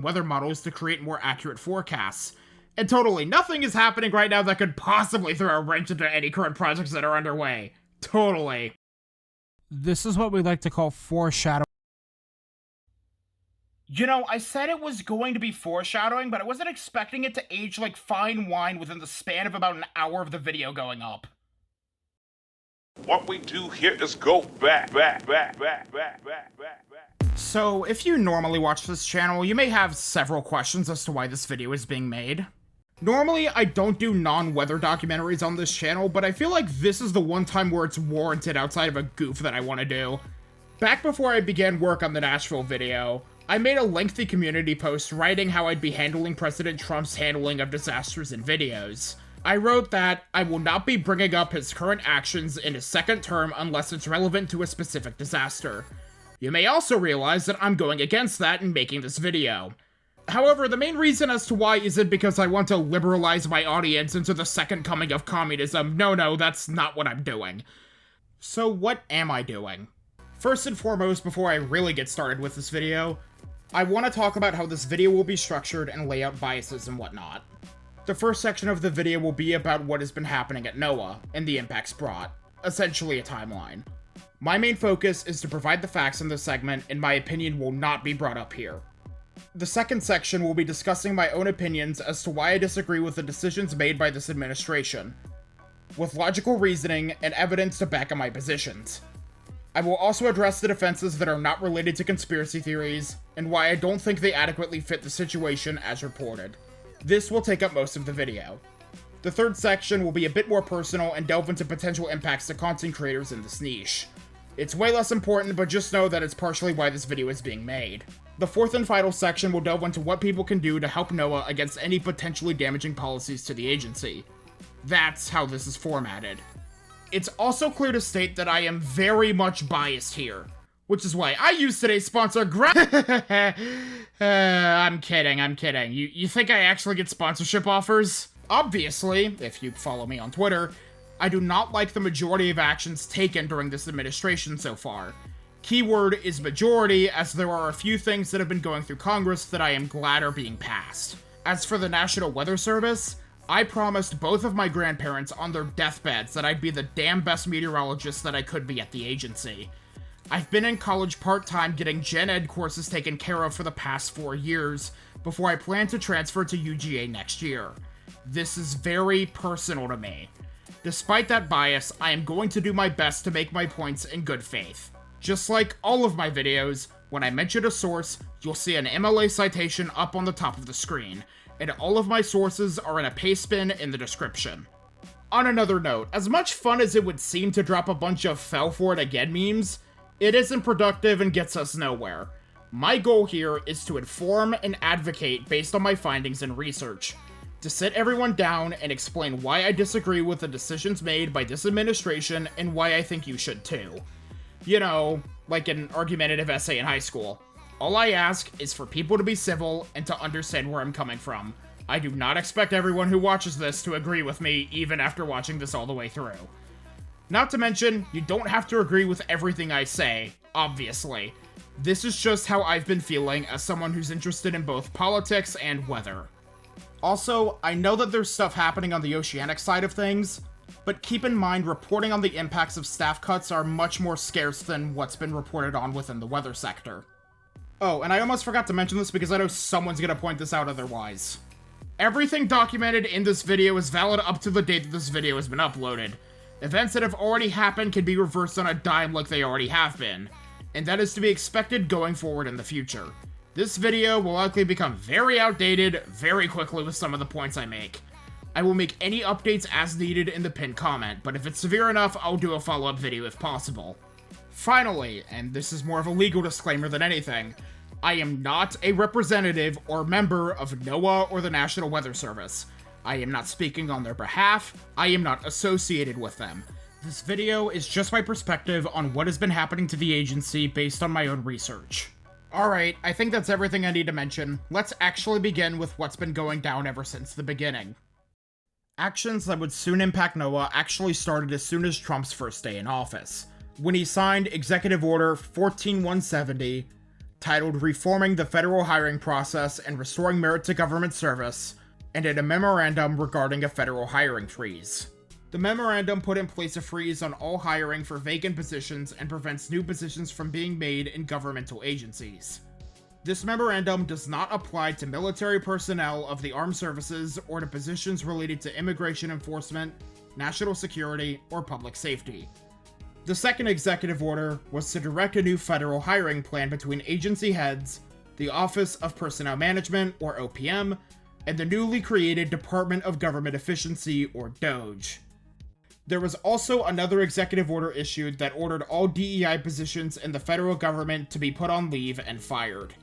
weather models to create more accurate forecasts. And totally, nothing is happening right now that could possibly throw a wrench into any current projects that are underway. Totally. This is what we like to call foreshadowing. You know, I said it was going to be foreshadowing, but I wasn't expecting it to age like fine wine within the span of about an hour of the video going up. What we do here is go back. So, if you normally watch this channel, you may have several questions as to why this video is being made. Normally, I don't do non-weather documentaries on this channel, but I feel like this is the one time where it's warranted outside of a goof that I want to do. Back before I began work on the Nashville video, I made a lengthy community post writing how I'd be handling President Trump's handling of disasters in videos. I wrote that I will not be bringing up his current actions in his second term unless it's relevant to a specific disaster. You may also realize that I'm going against that in making this video. However, the main reason as to why isn't because I want to liberalize my audience into the second coming of communism. No, that's not what I'm doing. So what am I doing? First and foremost, before I really get started with this video, I want to talk about how this video will be structured and lay out biases and whatnot. The first section of the video will be about what has been happening at NOAA and the impacts brought, essentially a timeline. My main focus is to provide the facts in this segment, and my opinion will not be brought up here. The second section will be discussing my own opinions as to why I disagree with the decisions made by this administration, with logical reasoning and evidence to back up my positions. I will also address the defenses that are not related to conspiracy theories, and why I don't think they adequately fit the situation as reported. This will take up most of the video. The third section will be a bit more personal and delve into potential impacts to content creators in this niche. It's way less important, but just know that it's partially why this video is being made. The fourth and final section will delve into what people can do to help NOAA against any potentially damaging policies to the agency. That's how this is formatted. It's also clear to state that I am very much biased here, which is why I use today's sponsor, I'm kidding. You think I actually get sponsorship offers? Obviously, if you follow me on Twitter, I do not like the majority of actions taken during this administration so far. Keyword is majority, as there are a few things that have been going through Congress that I am glad are being passed. As for the National Weather Service, I promised both of my grandparents on their deathbeds that I'd be the damn best meteorologist that I could be at the agency. I've been in college part-time getting gen ed courses taken care of for the past 4 years, before I plan to transfer to UGA next year. This is very personal to me. Despite that bias, I am going to do my best to make my points in good faith. Just like all of my videos, when I mention a source, you'll see an MLA citation up on the top of the screen, and all of my sources are in a paste bin in the description. On another note, as much fun as it would seem to drop a bunch of fell for it again memes, it isn't productive and gets us nowhere. My goal here is to inform and advocate based on my findings and research, to sit everyone down and explain why I disagree with the decisions made by this administration and why I think you should too. You know, like an argumentative essay in high school. All I ask is for people to be civil and to understand where I'm coming from. I do not expect everyone who watches this to agree with me even after watching this all the way through. Not to mention, you don't have to agree with everything I say, obviously. This is just how I've been feeling as someone who's interested in both politics and weather. Also, I know that there's stuff happening on the oceanic side of things, but keep in mind reporting on the impacts of staff cuts are much more scarce than what's been reported on within the weather sector. Oh, and I almost forgot to mention this because I know someone's gonna point this out otherwise. Everything documented in this video is valid up to the date that this video has been uploaded. Events that have already happened can be reversed on a dime like they already have been, and that is to be expected going forward in the future. This video will likely become very outdated very quickly with some of the points I make. I will make any updates as needed in the pinned comment, but if it's severe enough, I'll do a follow-up video if possible. Finally, and this is more of a legal disclaimer than anything, I am not a representative or member of NOAA or the National Weather Service. I am not speaking on their behalf, I am not associated with them. This video is just my perspective on what has been happening to the agency based on my own research. Alright, I think that's everything I need to mention. Let's actually begin with what's been going down ever since the beginning. Actions that would soon impact NOAA actually started as soon as Trump's first day in office, when he signed Executive Order 14170, titled Reforming the Federal Hiring Process and Restoring Merit to Government Service, and in a memorandum regarding a federal hiring freeze. The memorandum put in place a freeze on all hiring for vacant positions and prevents new positions from being made in governmental agencies. This memorandum does not apply to military personnel of the armed services or to positions related to immigration enforcement, national security, or public safety. The second executive order was to direct a new federal hiring plan between agency heads, the Office of Personnel Management, or OPM, and the newly created Department of Government Efficiency, or DOGE. There was also another executive order issued that ordered all DEI positions in the federal government to be put on leave and fired.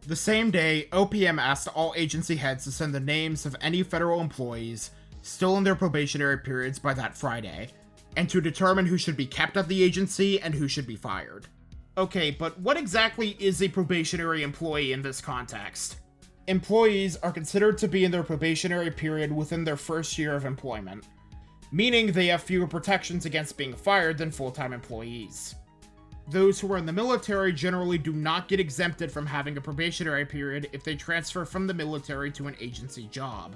The same day, OPM asked all agency heads to send the names of any federal employees still in their probationary periods by that Friday, and to determine who should be kept at the agency and who should be fired. Okay, but what exactly is a probationary employee in this context? Employees are considered to be in their probationary period within their first year of employment, meaning they have fewer protections against being fired than full-time employees. Those who are in the military generally do not get exempted from having a probationary period if they transfer from the military to an agency job.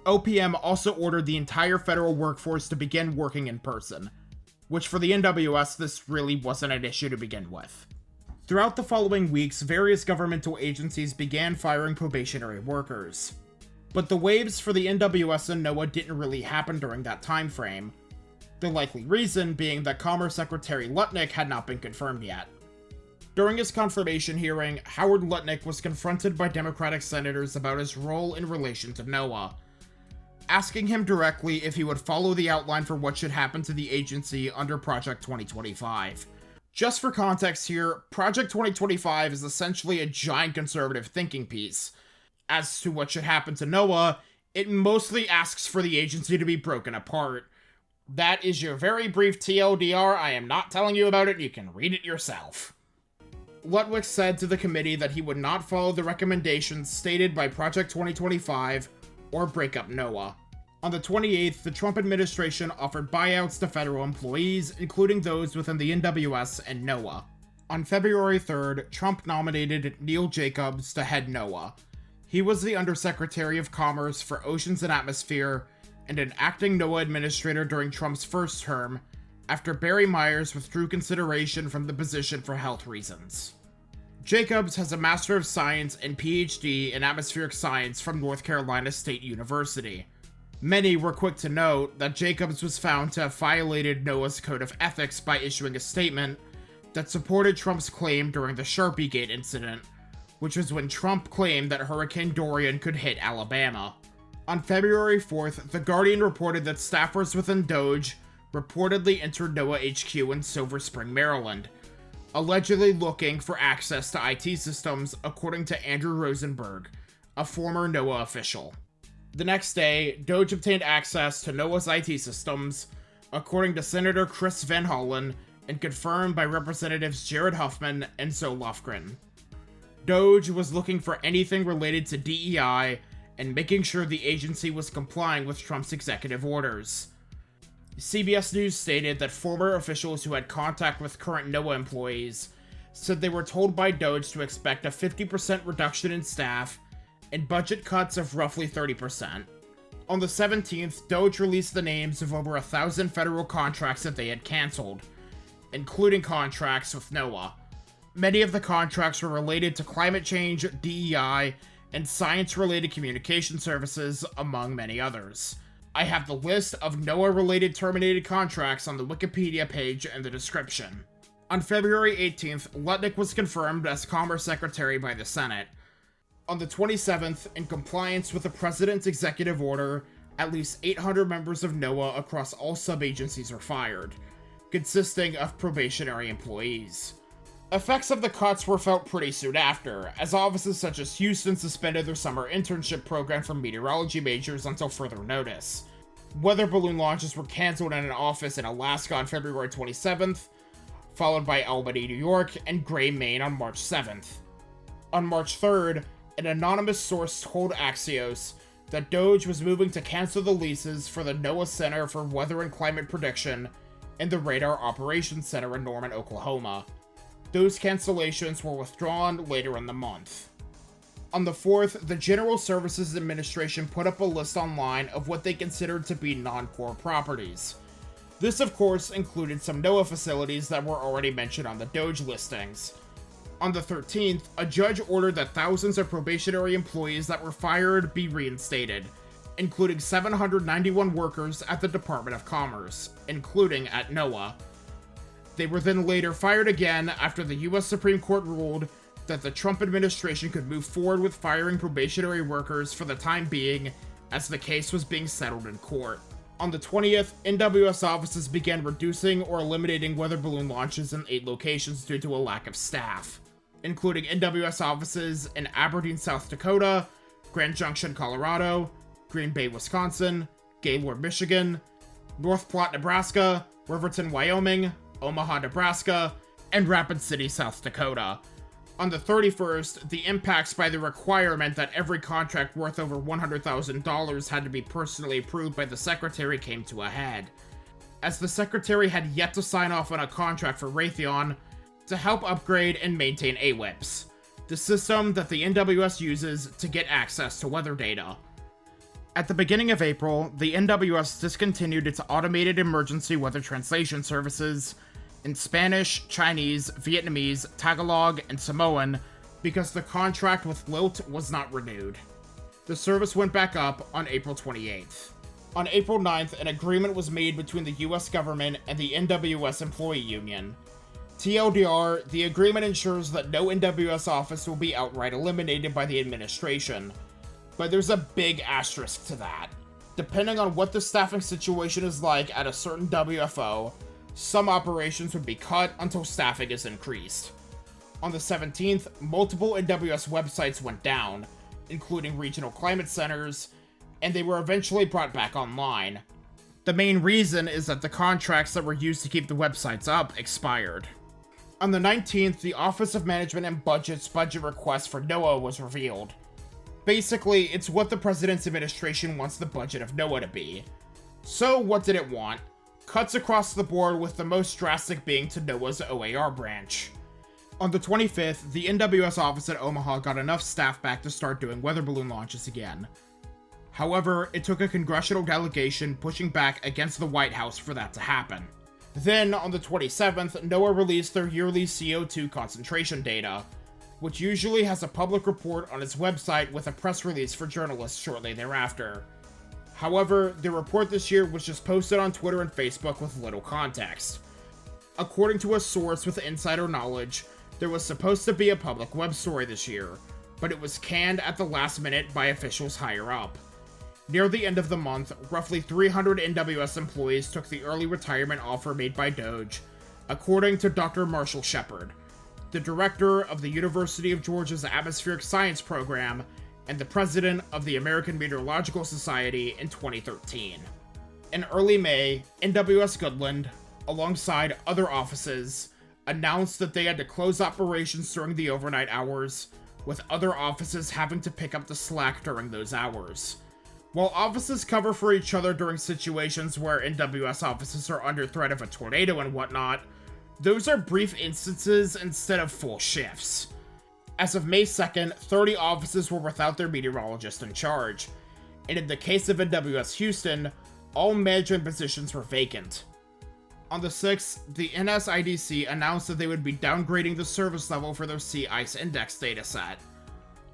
OPM also ordered the entire federal workforce to begin working in person, which for the NWS this really wasn't an issue to begin with. Throughout the following weeks, various governmental agencies began firing probationary workers. But the waves for the NWS and NOAA didn't really happen during that time frame, the likely reason being that Commerce Secretary Lutnick had not been confirmed yet. During his confirmation hearing, Howard Lutnick was confronted by Democratic senators about his role in relation to NOAA, asking him directly if he would follow the outline for what should happen to the agency under Project 2025. Just for context here, Project 2025 is essentially a giant conservative thinking piece. As to what should happen to NOAA, it mostly asks for the agency to be broken apart. That is your very brief TLDR. I am not telling you about it, you can read it yourself. Lutnick said to the committee that he would not follow the recommendations stated by Project 2025 or break up NOAA. On the 28th, the Trump administration offered buyouts to federal employees, including those within the NWS and NOAA. On February 3rd, Trump nominated Neil Jacobs to head NOAA. He was the Undersecretary of Commerce for Oceans and Atmosphere and an acting NOAA administrator during Trump's first term, after Barry Myers withdrew consideration from the position for health reasons. Jacobs has a Master of Science and PhD in Atmospheric Science from North Carolina State University. Many were quick to note that Jacobs was found to have violated NOAA's Code of Ethics by issuing a statement that supported Trump's claim during the Sharpie Gate incident, which was when Trump claimed that Hurricane Dorian could hit Alabama. On February 4th, The Guardian reported that staffers within DOGE reportedly entered NOAA HQ in Silver Spring, Maryland, allegedly looking for access to IT systems, according to Andrew Rosenberg, a former NOAA official. The next day, DOGE obtained access to NOAA's IT systems, according to Senator Chris Van Hollen, and confirmed by Representatives Jared Huffman and Zoe Lofgren. DOGE was looking for anything related to DEI and making sure the agency was complying with Trump's executive orders. CBS News stated that former officials who had contact with current NOAA employees said they were told by DOGE to expect a 50% reduction in staff and budget cuts of roughly 30%. On the 17th, DOGE released the names of over 1,000 federal contracts that they had canceled, including contracts with NOAA. Many of the contracts were related to climate change, DEI, and science-related communication services, among many others. I have the list of NOAA-related terminated contracts on the Wikipedia page in the description. On February 18th, Lutnick was confirmed as Commerce Secretary by the Senate. On the 27th, in compliance with the President's executive order, at least 800 members of NOAA across all sub-agencies were fired, consisting of probationary employees. Effects of the cuts were felt pretty soon after, as offices such as Houston suspended their summer internship program for meteorology majors until further notice. Weather balloon launches were canceled in an office in Alaska on February 27th, followed by Albany, New York, and Gray, Maine on March 7th. On March 3rd, an anonymous source told Axios that DOGE was moving to cancel the leases for the NOAA Center for Weather and Climate Prediction and the Radar Operations Center in Norman, Oklahoma. Those cancellations were withdrawn later in the month. On the 4th, the General Services Administration put up a list online of what they considered to be non-core properties. This, of course, included some NOAA facilities that were already mentioned on the Doge listings. On the 13th, a judge ordered that thousands of probationary employees that were fired be reinstated, including 791 workers at the Department of Commerce, including at NOAA. They were then later fired again after the US Supreme Court ruled that the Trump administration could move forward with firing probationary workers for the time being, as the case was being settled in court. On the 20th, NWS offices began reducing or eliminating weather balloon launches in 8 locations due to a lack of staff, including NWS offices in Aberdeen, South Dakota, Grand Junction, Colorado, Green Bay, Wisconsin, Gaylord, Michigan, North Platte, Nebraska, Riverton, Wyoming, Omaha, Nebraska, and Rapid City, South Dakota. On the 31st, the impacts by the requirement that every contract worth over $100,000 had to be personally approved by the Secretary came to a head, as the Secretary had yet to sign off on a contract for Raytheon to help upgrade and maintain AWIPS, the system that the NWS uses to get access to weather data. At the beginning of April, the NWS discontinued its automated emergency weather translation services in Spanish, Chinese, Vietnamese, Tagalog, and Samoan because the contract with Lilt was not renewed. The service went back up on April 28th. On April 9th, an agreement was made between the US government and the NWS employee union. TLDR, the agreement ensures that no NWS office will be outright eliminated by the administration. But there's a big asterisk to that. Depending on what the staffing situation is like at a certain WFO, some operations would be cut until staffing is increased. On the 17th, multiple NWS websites went down, including regional climate centers, and they were eventually brought back online. The main reason is that the contracts that were used to keep the websites up expired. On the 19th, the Office of Management and Budget's budget request for NOAA was revealed. Basically, it's what the President's administration wants the budget of NOAA to be. So what did it want? Cuts across the board, with the most drastic being to NOAA's OAR branch. On the 25th, the NWS office at Omaha got enough staff back to start doing weather balloon launches again. However, it took a congressional delegation pushing back against the White House for that to happen. Then, on the 27th, NOAA released their yearly CO2 concentration data, which usually has a public report on its website with a press release for journalists shortly thereafter. However, the report this year was just posted on Twitter and Facebook with little context. According to a source with insider knowledge, there was supposed to be a public web story this year, but it was canned at the last minute by officials higher up. Near the end of the month, roughly 300 NWS employees took the early retirement offer made by Doge, according to Dr. Marshall Shepard, the director of the University of Georgia's Atmospheric Science program and the president of the American Meteorological Society in 2013. In early May, NWS Goodland, alongside other offices, announced that they had to close operations during the overnight hours, with other offices having to pick up the slack during those hours. While offices cover for each other during situations where NWS offices are under threat of a tornado and whatnot, those are brief instances instead of full shifts. As of May 2nd, 30 offices were without their meteorologist in charge, and in the case of NWS Houston, all management positions were vacant. On the 6th, the NSIDC announced that they would be downgrading the service level for their sea ice index dataset.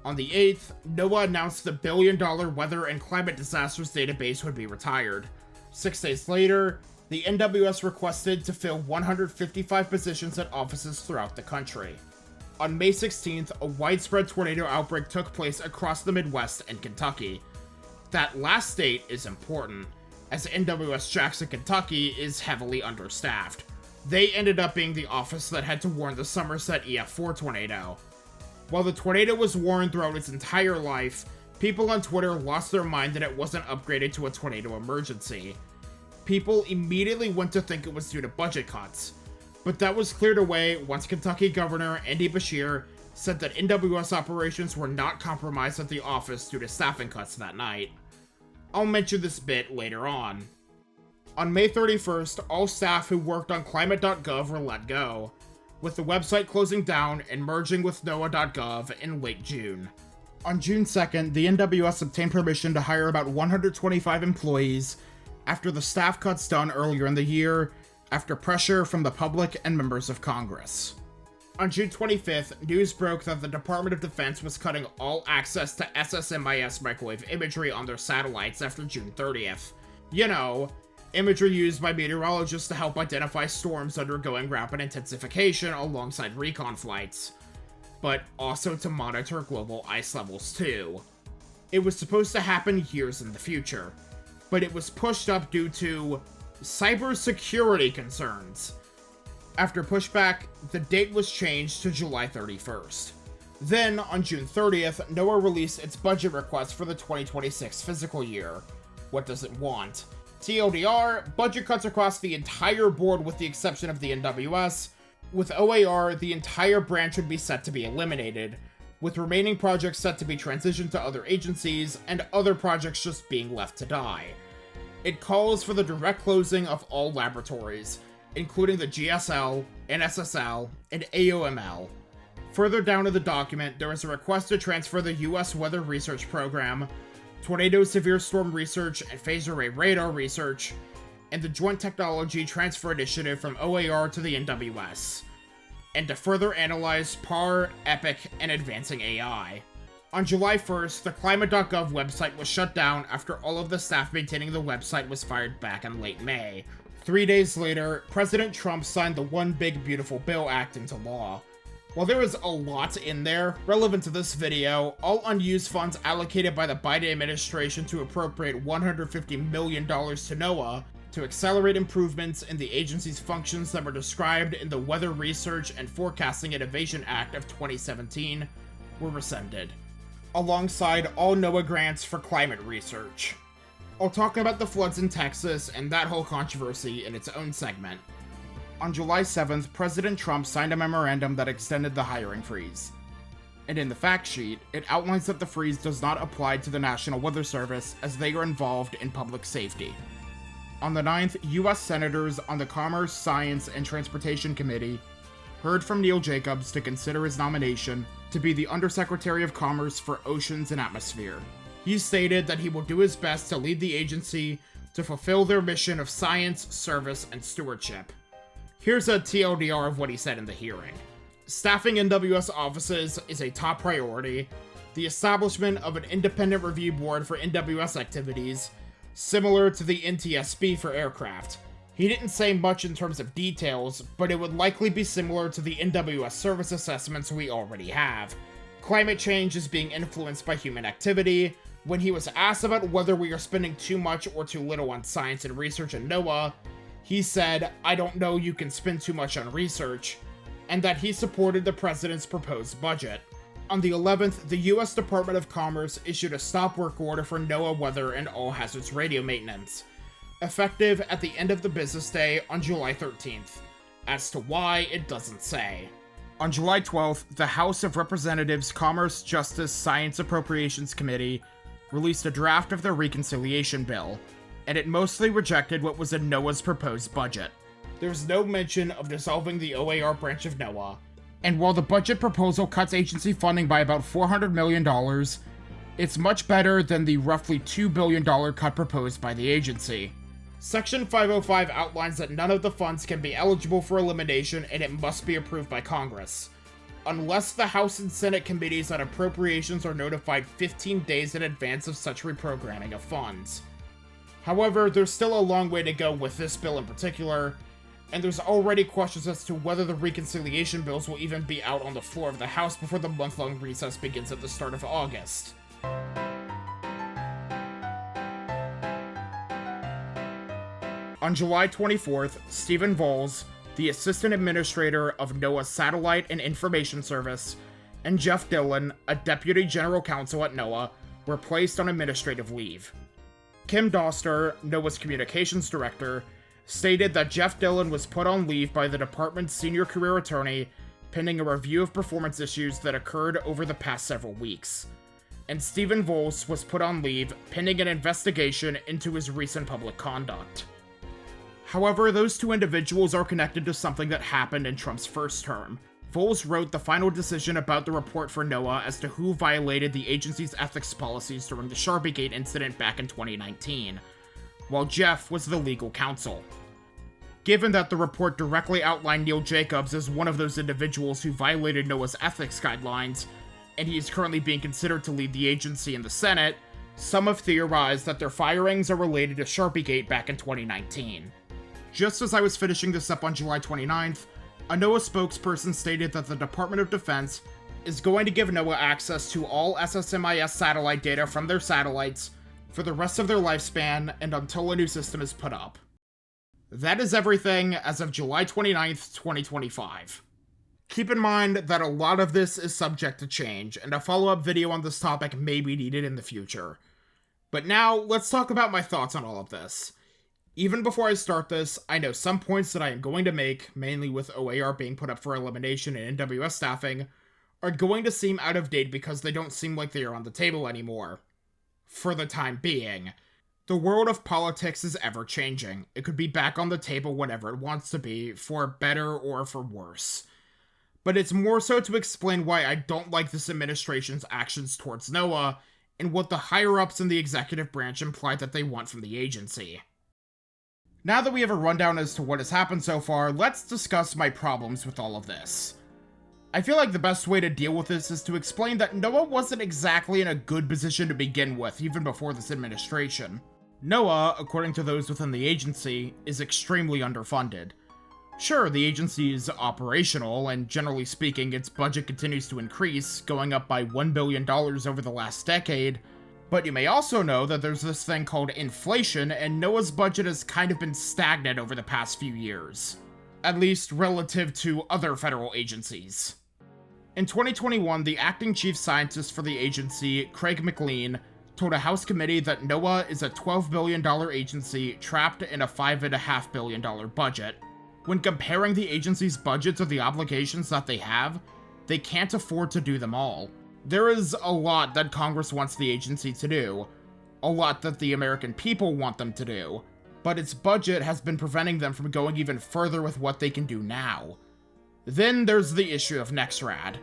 On the 8th, NOAA announced the billion-dollar weather and climate disasters database would be retired. 6 days later, the NWS requested to fill 155 positions at offices throughout the country. On May 16th, a widespread tornado outbreak took place across the Midwest and Kentucky. That last state is important, as NWS Jackson, Kentucky is heavily understaffed. They ended up being the office that had to warn the Somerset EF4 tornado. While the tornado was warned throughout its entire life, people on Twitter lost their mind that it wasn't upgraded to a tornado emergency. People immediately went to think it was due to budget cuts, but that was cleared away once Kentucky Governor Andy Beshear said that NWS operations were not compromised at the office due to staffing cuts that night. I'll mention this bit later on. On May 31st, all staff who worked on climate.gov were let go. with the website closing down and merging with NOAA.gov in late June. On June 2nd, the NWS obtained permission to hire about 125 employees after the staff cuts done earlier in the year, after pressure from the public and members of Congress. On June 25th, news broke that the Department of Defense was cutting all access to SSMIS microwave imagery on their satellites after June 30th. You know, imagery used by meteorologists to help identify storms undergoing rapid intensification alongside recon flights, but also to monitor global ice levels too. It was supposed to happen years in the future, but it was pushed up due to cybersecurity concerns. After pushback, the date was changed to July 31st. Then, on June 30th, NOAA released its budget request for the 2026 fiscal year. What does it want? TLDR, budget cuts across the entire board with the exception of the NWS. With OAR, the entire branch would be set to be eliminated, with remaining projects set to be transitioned to other agencies, and other projects just being left to die. It calls for the direct closing of all laboratories, including the GSL, NSSL, and AOML. Further down in the document, there is a request to transfer the U.S. Weather Research Program, Tornado Severe Storm Research, and Phased Array Radar Research, and the Joint Technology Transfer Initiative from OAR to the NWS, and to further analyze PAR, EPIC, and Advancing AI. On July 1st, the climate.gov website was shut down after all of the staff maintaining the website was fired back in late May. 3 days later, President Trump signed the One Big Beautiful Bill Act into law. While there is a lot in there relevant to this video, all unused funds allocated by the Biden administration to appropriate $150 million to NOAA to accelerate improvements in the agency's functions that were described in the Weather Research and Forecasting Innovation Act of 2017 were rescinded, alongside all NOAA grants for climate research. I'll talk about the floods in Texas and that whole controversy in its own segment. On July 7th, President Trump signed a memorandum that extended the hiring freeze. And in the fact sheet, it outlines that the freeze does not apply to the National Weather Service as they are involved in public safety. On the 9th, U.S. Senators on the Commerce, Science, and Transportation Committee heard from Neil Jacobs to consider his nomination to be the Undersecretary of Commerce for Oceans and Atmosphere. He stated that he will do his best to lead the agency to fulfill their mission of science, service, and stewardship. Here's a TLDR of what he said in the hearing. Staffing NWS offices is a top priority. The establishment of an independent review board for NWS activities, similar to the NTSB for aircraft. He didn't say much in terms of details, but it would likely be similar to the NWS service assessments we already have. Climate change is being influenced by human activity. When he was asked about whether we are spending too much or too little on science and research in NOAA, he said, "I don't know you can spend too much on research," and that he supported the president's proposed budget. On the 11th, the U.S. Department of Commerce issued a stop work order for NOAA weather and all hazards radio maintenance, effective at the end of the business day on July 13th. As to why, it doesn't say. On July 12th, the House of Representatives Commerce, Justice, Science Appropriations Committee released a draft of their reconciliation bill, and it mostly rejected what was in NOAA's proposed budget. There's no mention of dissolving the OAR branch of NOAA, and while the budget proposal cuts agency funding by about $400 million, it's much better than the roughly $2 billion cut proposed by the agency. Section 505 outlines that none of the funds can be eligible for elimination and it must be approved by Congress, unless the House and Senate committees on appropriations are notified 15 days in advance of such reprogramming of funds. However, there's still a long way to go with this bill in particular, and there's already questions as to whether the reconciliation bills will even be out on the floor of the House before the month-long recess begins at the start of August. On July 24th, Stephen Voles, the Assistant Administrator of NOAA's Satellite and Information Service, and Jeff Dillon, a Deputy General Counsel at NOAA, were placed on administrative leave. Kim Doster, NOAA's Communications Director, stated that Jeff Dillon was put on leave by the department's senior career attorney pending a review of performance issues that occurred over the past several weeks, and Stephen Voles was put on leave pending an investigation into his recent public conduct. However, those two individuals are connected to something that happened in Trump's first term. Voles wrote the final decision about the report for NOAA as to who violated the agency's ethics policies during the Sharpiegate incident back in 2019, while Jeff was the legal counsel. Given that the report directly outlined Neil Jacobs as one of those individuals who violated NOAA's ethics guidelines, and he is currently being considered to lead the agency in the Senate, some have theorized that their firings are related to Sharpiegate back in 2019. Just as I was finishing this up on July 29th, a NOAA spokesperson stated that the Department of Defense is going to give NOAA access to all SSMIS satellite data from their satellites for the rest of their lifespan and until a new system is put up. That is everything as of July 29th, 2025. Keep in mind that a lot of this is subject to change, and a follow-up video on this topic may be needed in the future. But now, let's talk about my thoughts on all of this. Even before I start this, I know some points that I am going to make, mainly with OAR being put up for elimination and NWS staffing, are going to seem out of date because they don't seem like they are on the table anymore. For the time being. The world of politics is ever-changing. It could be back on the table whenever it wants to be, for better or for worse. But it's more so to explain why I don't like this administration's actions towards NOAA, and what the higher-ups in the executive branch imply that they want from the agency. Now that we have a rundown as to what has happened so far, let's discuss my problems with all of this. I feel like the best way to deal with this is to explain that NOAA wasn't exactly in a good position to begin with, even before this administration. NOAA, according to those within the agency, is extremely underfunded. Sure, the agency is operational, and generally speaking, its budget continues to increase, going up by $1 billion over the last decade, but you may also know that there's this thing called inflation, and NOAA's budget has kind of been stagnant over the past few years. At least relative to other federal agencies. In 2021, the acting chief scientist for the agency, Craig McLean, told a House committee that NOAA is a $12 billion agency trapped in a $5.5 billion budget. When comparing the agency's budget to the obligations that they have, they can't afford to do them all. There is a lot that Congress wants the agency to do, a lot that the American people want them to do, but its budget has been preventing them from going even further with what they can do now. Then there's the issue of NEXRAD.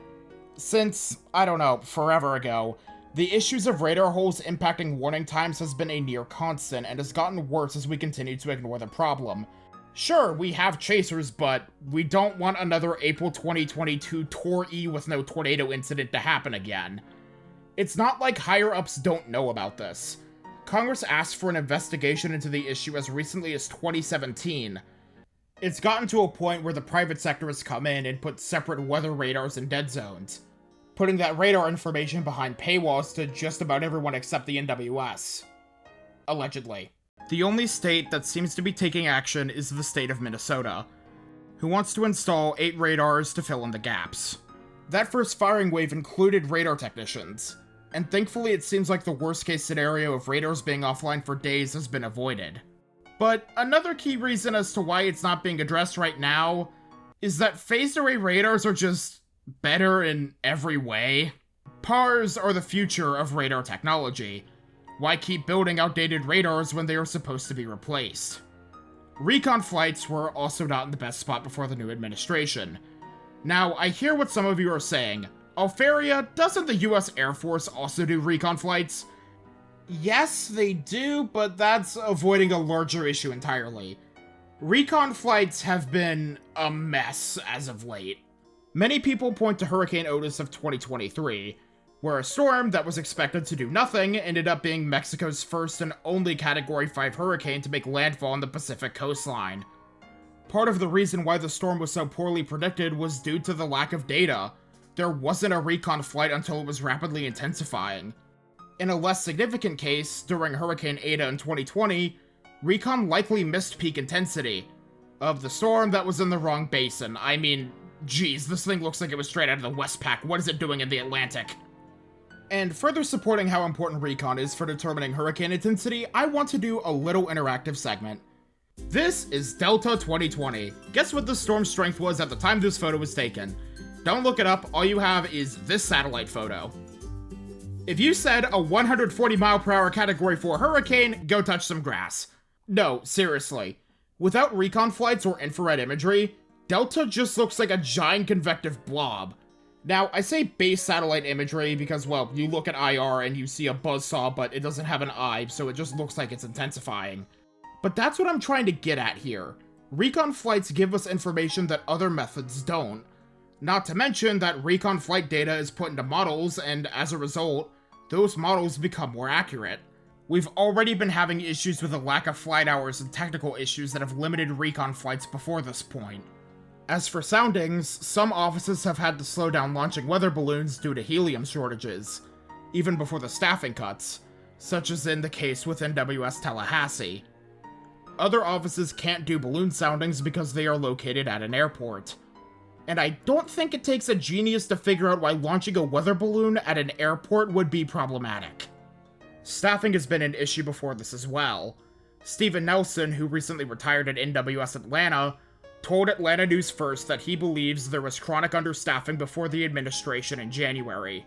Since, I don't know, forever ago, the issues of radar holes impacting warning times has been a near constant and has gotten worse as we continue to ignore the problem. Sure, we have chasers, but we don't want another April 2022 Tor-E with no tornado incident to happen again. It's not like higher-ups don't know about this. Congress asked for an investigation into the issue as recently as 2017. It's gotten to a point where the private sector has come in and put separate weather radars in dead zones, putting that radar information behind paywalls to just about everyone except the NWS. Allegedly. The only state that seems to be taking action is the state of Minnesota, who wants to install 8 radars to fill in the gaps. That first firing wave included radar technicians, and thankfully it seems like the worst-case scenario of radars being offline for days has been avoided. But another key reason as to why it's not being addressed right now is that phased array radars are just better in every way. PARs are the future of radar technology. Why keep building outdated radars when they are supposed to be replaced? Recon flights were also not in the best spot before the new administration. Now, I hear what some of you are saying. Alferia, doesn't the US Air Force also do recon flights? Yes, they do, but that's avoiding a larger issue entirely. Recon flights have been a mess as of late. Many people point to Hurricane Otis of 2023, where a storm that was expected to do nothing ended up being Mexico's first and only Category 5 hurricane to make landfall on the Pacific coastline. Part of the reason why the storm was so poorly predicted was due to the lack of data. There wasn't a recon flight until it was rapidly intensifying. In a less significant case, during Hurricane Eta in 2020, recon likely missed peak intensity of the storm that was in the wrong basin. I mean, geez, this thing looks like it was straight out of the Westpac. What is it doing in the Atlantic? And further supporting how important recon is for determining hurricane intensity, I want to do a little interactive segment. This is Delta 2020. Guess what the storm strength was at the time this photo was taken? Don't look it up, all you have is this satellite photo. If you said a 140 mile per hour Category 4 hurricane, go touch some grass. No, seriously. Without recon flights or infrared imagery, Delta just looks like a giant convective blob. Now, I say base satellite imagery because, well, you look at IR and you see a buzzsaw, but it doesn't have an eye, so it just looks like it's intensifying. But that's what I'm trying to get at here. Recon flights give us information that other methods don't. Not to mention that recon flight data is put into models, and as a result, those models become more accurate. We've already been having issues with a lack of flight hours and technical issues that have limited recon flights before this point. As for soundings, some offices have had to slow down launching weather balloons due to helium shortages, even before the staffing cuts, such as in the case with NWS Tallahassee. Other offices can't do balloon soundings because they are located at an airport. And I don't think it takes a genius to figure out why launching a weather balloon at an airport would be problematic. Staffing has been an issue before this as well. Steven Nelson, who recently retired at NWS Atlanta, told Atlanta News First that he believes there was chronic understaffing before the administration in January.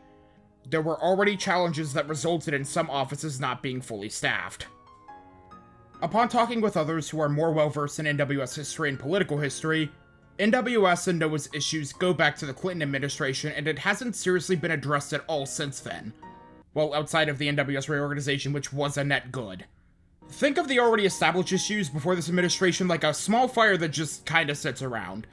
There were already challenges that resulted in some offices not being fully staffed. Upon talking with others who are more well-versed in NWS history and political history, NWS and NOAA's issues go back to the Clinton administration, and it hasn't seriously been addressed at all since then. Well, outside of the NWS reorganization, which was a net good. Think of the already established issues before this administration like a small fire that just kinda sits around.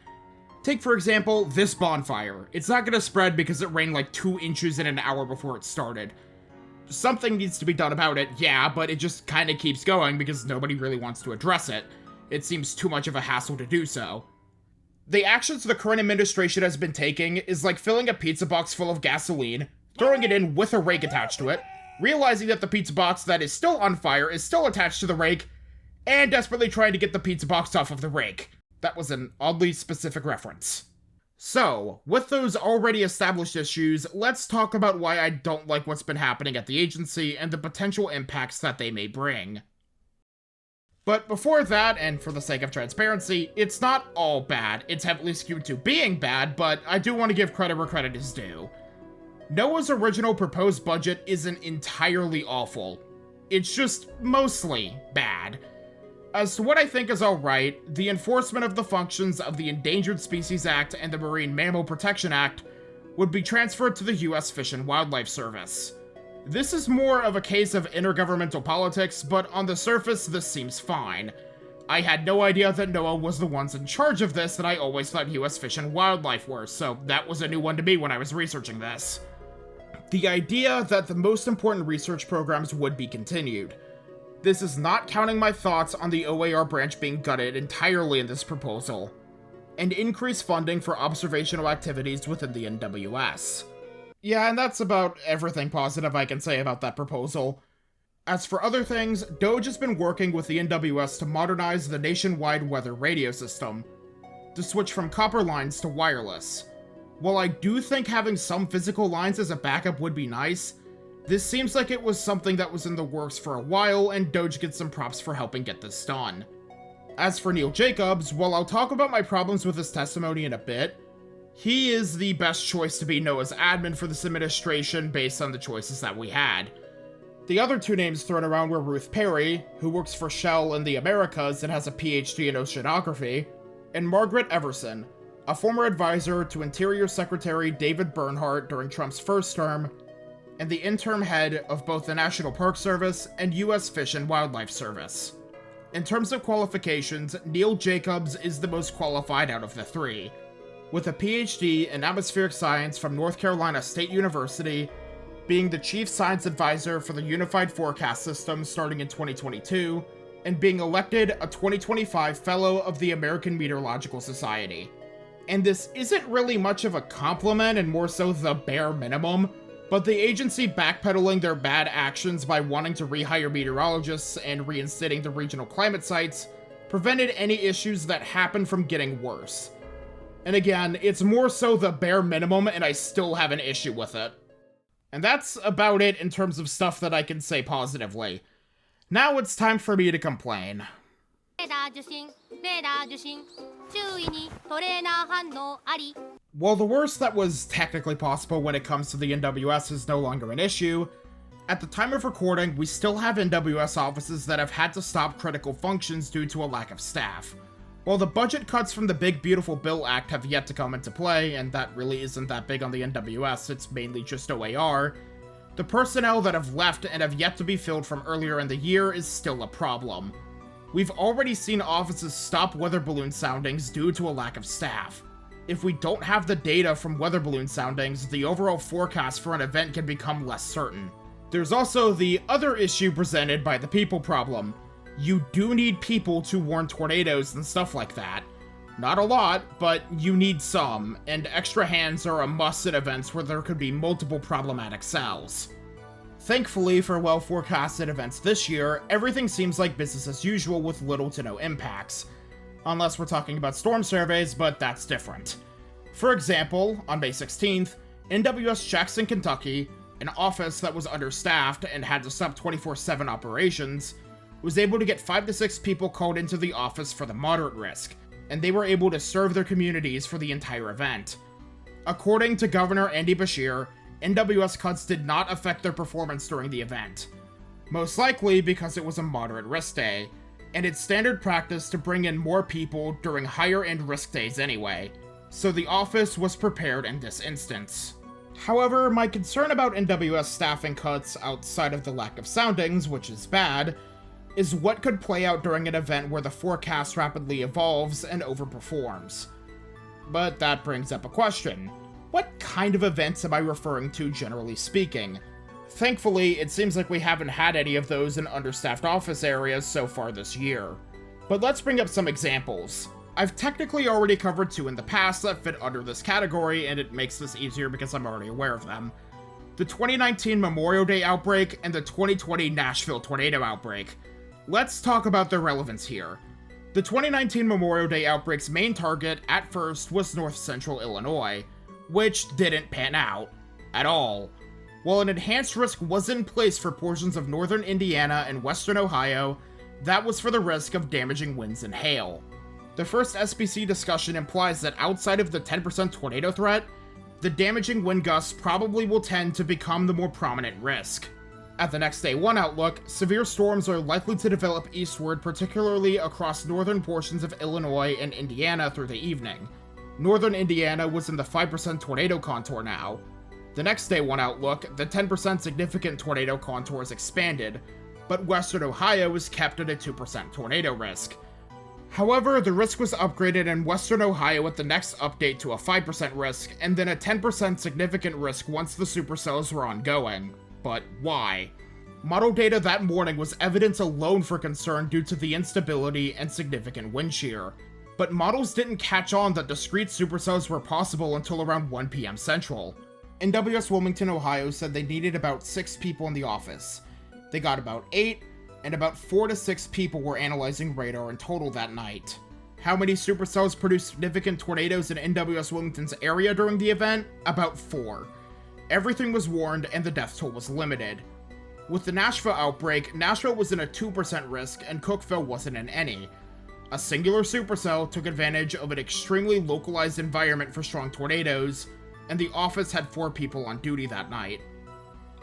Take, for example, this bonfire. It's not gonna spread because it rained like 2 inches in an hour before it started. Something needs to be done about it, yeah, but it just kinda keeps going because nobody really wants to address it. It seems too much of a hassle to do so. The actions the current administration has been taking is like filling a pizza box full of gasoline, throwing it in with a rake attached to it, realizing that the pizza box that is still on fire is still attached to the rake, and desperately trying to get the pizza box off of the rake. That was an oddly specific reference. So, with those already established issues, let's talk about why I don't like what's been happening at the agency and the potential impacts that they may bring. But before that, and for the sake of transparency, it's not all bad. It's heavily skewed to being bad, but I do want to give credit where credit is due. NOAA's original proposed budget isn't entirely awful. It's just mostly bad. As to what I think is alright, the enforcement of the functions of the Endangered Species Act and the Marine Mammal Protection Act would be transferred to the U.S. Fish and Wildlife Service. This is more of a case of intergovernmental politics, but on the surface this seems fine. I had no idea that NOAA was the ones in charge of this, and I always thought U.S. Fish and Wildlife were, so that was a new one to me when I was researching this. The idea that the most important research programs would be continued. This is not counting my thoughts on the OAR branch being gutted entirely in this proposal, and increased funding for observational activities within the NWS. Yeah, and that's about everything positive I can say about that proposal. As for other things, DOGE has been working with the NWS to modernize the nationwide weather radio system, to switch from copper lines to wireless. While I do think having some physical lines as a backup would be nice, this seems like it was something that was in the works for a while, and DOGE gets some props for helping get this done. As for Neil Jacobs, while I'll talk about my problems with his testimony in a bit, he is the best choice to be NOAA's admin for this administration based on the choices that we had. The other 2 names thrown around were Ruth Perry, who works for Shell in the Americas and has a PhD in oceanography, and Margaret Everson, a former advisor to Interior Secretary David Bernhardt during Trump's first term, and the interim head of both the National Park Service and U.S. Fish and Wildlife Service. In terms of qualifications, Neil Jacobs is the most qualified out of the 3, with a PhD in atmospheric science from North Carolina State University, being the chief science advisor for the Unified Forecast System starting in 2022, and being elected a 2025 Fellow of the American Meteorological Society. And this isn't really much of a compliment and more so the bare minimum, but the agency backpedaling their bad actions by wanting to rehire meteorologists and reinstating the regional climate sites prevented any issues that happened from getting worse. And again, it's more so the bare minimum, and I still have an issue with it. And that's about it in terms of stuff that I can say positively. Now it's time for me to complain. While the worst that was technically possible when it comes to the NWS is no longer an issue, At the time of recording, we still have NWS offices that have had to stop critical functions due to a lack of staff. While the budget cuts from the Big Beautiful Bill Act have yet to come into play, and that really isn't that big on the NWS, it's mainly just OAR, the personnel that have left and have yet to be filled from earlier in the year is still a problem. We've already seen offices stop weather balloon soundings due to a lack of staff. If we don't have the data from weather balloon soundings, the overall forecast for an event can become less certain. There's also the other issue presented by the people problem. You do need people to warn tornadoes and stuff like that. Not a lot, but you need some, and extra hands are a must at events where there could be multiple problematic cells. Thankfully, for well-forecasted events this year, everything seems like business as usual with little to no impacts. Unless we're talking about storm surveys, but that's different. For example, on May 16th, NWS Jackson, Kentucky, an office that was understaffed and had to stop 24/7 operations, was able to get 5 to 6 people called into the office for the moderate risk, and they were able to serve their communities for the entire event. According to Governor Andy Beshear, NWS cuts did not affect their performance during the event. Most likely because it was a moderate risk day, and it's standard practice to bring in more people during higher-end risk days anyway, so the office was prepared in this instance. However, my concern about NWS staffing cuts outside of the lack of soundings, which is bad, is what could play out during an event where the forecast rapidly evolves and overperforms. But that brings up a question. What kind of events am I referring to, generally speaking? Thankfully, it seems like we haven't had any of those in understaffed office areas so far this year. But let's bring up some examples. I've technically already covered 2 in the past that fit under this category, and it makes this easier because I'm already aware of them. The 2019 Memorial Day outbreak and the 2020 Nashville tornado outbreak. Let's talk about their relevance here. The 2019 Memorial Day outbreak's main target, at first, was North Central Illinois, which didn't pan out. At all. While an enhanced risk was in place for portions of northern Indiana and western Ohio, that was for the risk of damaging winds and hail. The first SPC discussion implies that outside of the 10% tornado threat, the damaging wind gusts probably will tend to become the more prominent risk. At the next day 1 outlook, severe storms are likely to develop eastward, particularly across northern portions of Illinois and Indiana through the evening. Northern Indiana was in the 5% tornado contour now. The next day 1 outlook, the 10% significant tornado contour is expanded, but western Ohio is kept at a 2% tornado risk. However, the risk was upgraded in western Ohio at the next update to a 5% risk, and then a 10% significant risk once the supercells were ongoing. But why? Model data that morning was evidence alone for concern due to the instability and significant wind shear. But models didn't catch on that discrete supercells were possible until around 1 p.m. Central. NWS Wilmington, Ohio said they needed about 6 people in the office. They got about 8, and about 4 to 6 people were analyzing radar in total that night. How many supercells produced significant tornadoes in NWS Wilmington's area during the event? About 4. Everything was warned and the death toll was limited. With the Nashville outbreak, Nashville was in a 2% risk and Cookeville wasn't in any. A singular supercell took advantage of an extremely localized environment for strong tornadoes, and the office had 4 people on duty that night.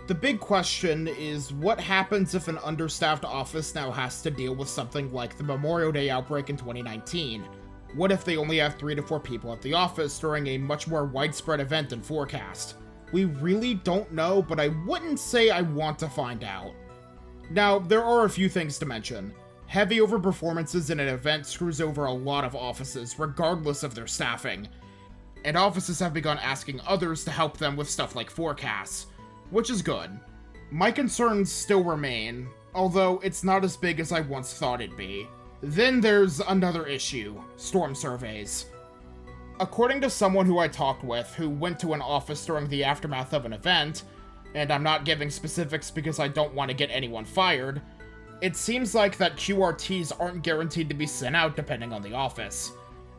The big question is, what happens if an understaffed office now has to deal with something like the Memorial Day outbreak in 2019? What if they only have 3 to 4 people at the office during a much more widespread event than forecast? We really don't know, but I wouldn't say I want to find out. Now, there are a few things to mention. Heavy overperformances in an event screws over a lot of offices, regardless of their staffing. And offices have begun asking others to help them with stuff like forecasts, which is good. My concerns still remain, although it's not as big as I once thought it'd be. Then there's another issue, storm surveys. According to someone who I talked with who went to an office during the aftermath of an event, and I'm not giving specifics because I don't want to get anyone fired, it seems like that QRTs aren't guaranteed to be sent out depending on the office.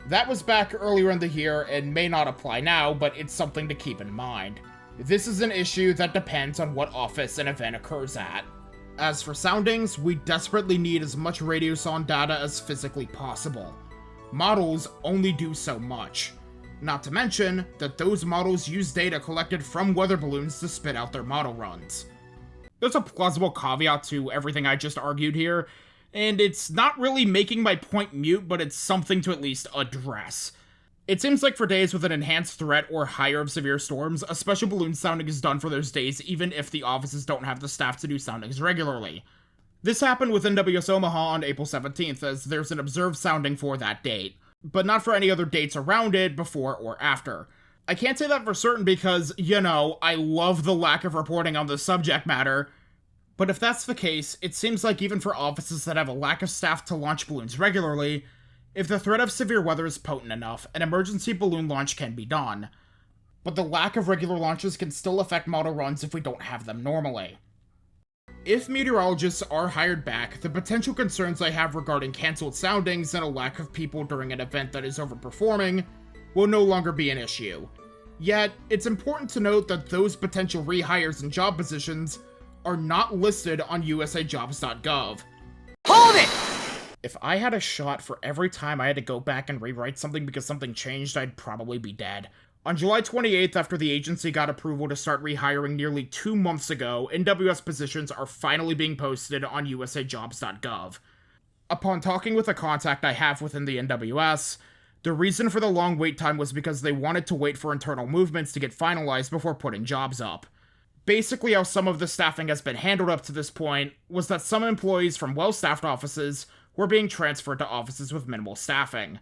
That was back earlier in the year and may not apply now, but it's something to keep in mind. This is an issue that depends on what office an event occurs at. As for soundings, we desperately need as much radiosonde data as physically possible. Models only do so much. Not to mention that those models use data collected from weather balloons to spit out their model runs. There's a plausible caveat to everything I just argued here, and it's not really making my point mute, but it's something to at least address. It seems like for days with an enhanced threat or higher of severe storms, a special balloon sounding is done for those days even if the offices don't have the staff to do soundings regularly. This happened with NWS Omaha on April 17th, as there's an observed sounding for that date, but not for any other dates around it, before or after. I can't say that for certain because, I love the lack of reporting on the subject matter, but if that's the case, it seems like even for offices that have a lack of staff to launch balloons regularly, if the threat of severe weather is potent enough, an emergency balloon launch can be done. But the lack of regular launches can still affect model runs if we don't have them normally. If meteorologists are hired back, the potential concerns I have regarding cancelled soundings and a lack of people during an event that is overperforming will no longer be an issue. Yet, it's important to note that those potential rehires and job positions are not listed on usajobs.gov. Hold it! If I had a shot for every time I had to go back and rewrite something because something changed, I'd probably be dead. On July 28th, after the agency got approval to start rehiring nearly 2 months ago, NWS positions are finally being posted on usajobs.gov. Upon talking with a contact I have within the NWS, the reason for the long wait time was because they wanted to wait for internal movements to get finalized before putting jobs up. Basically, how some of the staffing has been handled up to this point was that some employees from well-staffed offices were being transferred to offices with minimal staffing.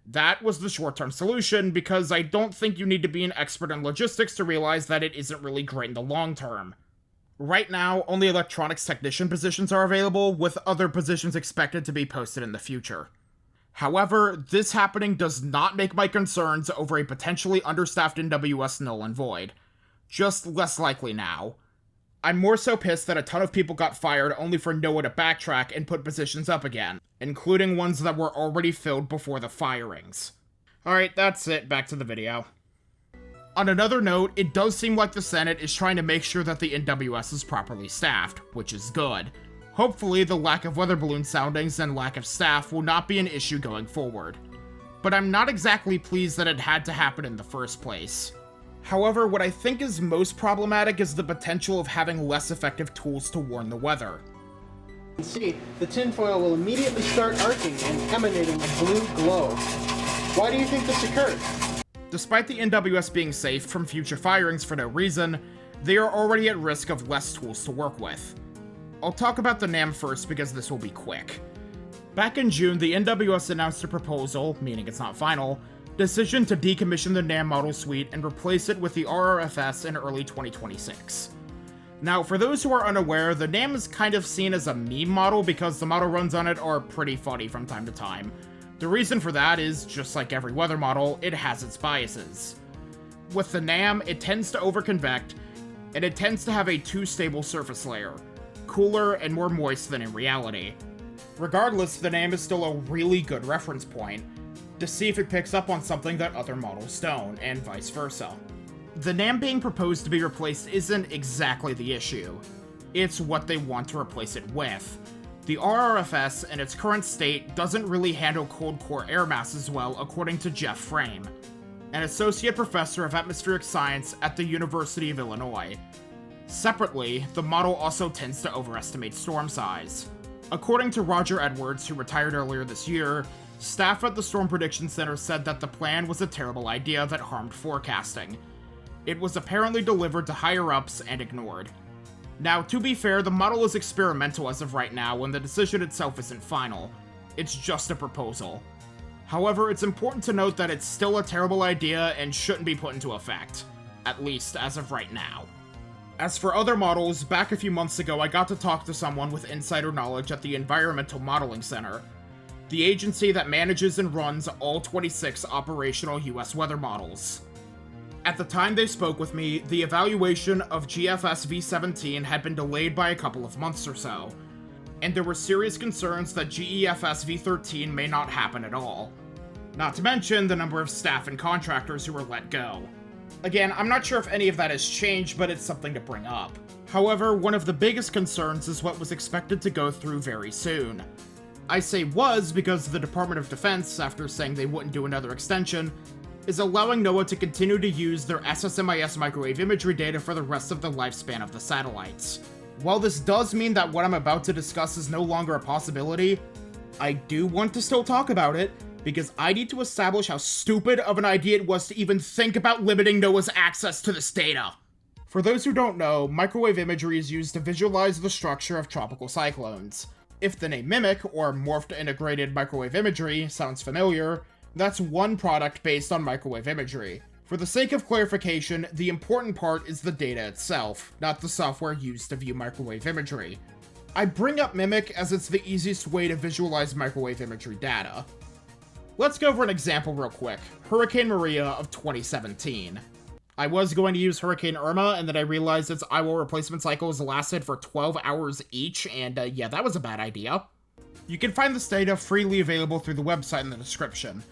That was the short-term solution, because I don't think you need to be an expert in logistics to realize that it isn't really great in the long term. Right now, only electronics technician positions are available, with other positions expected to be posted in the future. However, this happening does not make my concerns over a potentially understaffed NWS null and void. Just less likely now. I'm more so pissed that a ton of people got fired only for NOAA to backtrack and put positions up again, including ones that were already filled before the firings. Alright, that's it, back to the video. On another note, it does seem like the Senate is trying to make sure that the NWS is properly staffed, which is good. Hopefully, the lack of weather balloon soundings and lack of staff will not be an issue going forward. But I'm not exactly pleased that it had to happen in the first place. However, what I think is most problematic is the potential of having less effective tools to warn the weather. See, the tinfoil will immediately start arcing and emanating a blue glow. Why do you think this occurred? Despite the NWS being safe from future firings for no reason, they are already at risk of less tools to work with. I'll talk about the NAM first because this will be quick. Back in June, the NWS announced a proposal, meaning it's not final, decision to decommission the NAM model suite and replace it with the RRFS in early 2026. Now, for those who are unaware, the NAM is kind of seen as a meme model because the model runs on it are pretty funny from time to time. The reason for that is, just like every weather model, it has its biases. With the NAM, it tends to overconvect, and it tends to have a too stable surface layer, cooler and more moist than in reality. Regardless, the NAM is still a really good reference point to see if it picks up on something that other models don't, and vice versa. The NAM being proposed to be replaced isn't exactly the issue. It's what they want to replace it with. The RRFS in its current state doesn't really handle cold core air masses well, according to Jeff Frame, an associate professor of atmospheric science at the University of Illinois. Separately, the model also tends to overestimate storm size. According to Roger Edwards, who retired earlier this year, staff at the Storm Prediction Center said that the plan was a terrible idea that harmed forecasting. It was apparently delivered to higher-ups and ignored. Now, to be fair, the model is experimental as of right now, and the decision itself isn't final. It's just a proposal. However, it's important to note that it's still a terrible idea and shouldn't be put into effect, at least as of right now. As for other models, back a few months ago I got to talk to someone with insider knowledge at the Environmental Modeling Center, the agency that manages and runs all 26 operational US weather models. At the time they spoke with me, the evaluation of GFS V17 had been delayed by a couple of months or so, and there were serious concerns that GEFS V13 may not happen at all. Not to mention the number of staff and contractors who were let go. Again, I'm not sure if any of that has changed, but it's something to bring up. However, one of the biggest concerns is what was expected to go through very soon. I say was because the Department of Defense, after saying they wouldn't do another extension, is allowing NOAA to continue to use their SSMIS microwave imagery data for the rest of the lifespan of the satellites. While this does mean that what I'm about to discuss is no longer a possibility, I do want to still talk about it, because I need to establish how stupid of an idea it was to even think about limiting NOAA's access to this data. For those who don't know, microwave imagery is used to visualize the structure of tropical cyclones. If the name MIMIC, or Morphed Integrated Microwave Imagery, sounds familiar, that's one product based on microwave imagery. For the sake of clarification, the important part is the data itself, not the software used to view microwave imagery. I bring up MIMIC as it's the easiest way to visualize microwave imagery data. Let's go over an example real quick. Hurricane Maria of 2017. I was going to use Hurricane Irma, and then I realized its eyewall replacement cycles lasted for 12 hours each, and yeah, that was a bad idea. You can find this data freely available through the website in the description.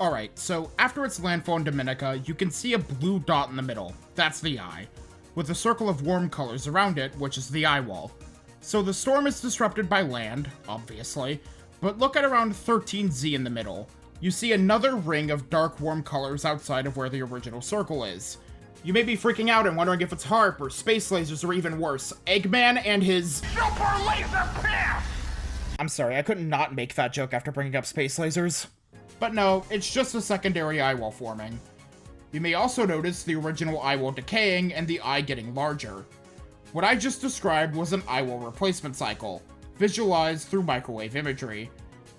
Alright, so after its landfall in Dominica, you can see a blue dot in the middle. That's the eye, with a circle of warm colors around it, which is the eyewall. So the storm is disrupted by land, obviously, but look at around 13Z in the middle. You see another ring of dark warm colors outside of where the original circle is. You may be freaking out and wondering if it's HARP or space lasers or even worse, Eggman and his Super Laser Piss! I'm sorry, I couldn't not make that joke after bringing up space lasers. But no, it's just a secondary eyewall forming. You may also notice the original eyewall decaying and the eye getting larger. What I just described was an eyewall replacement cycle, visualized through microwave imagery.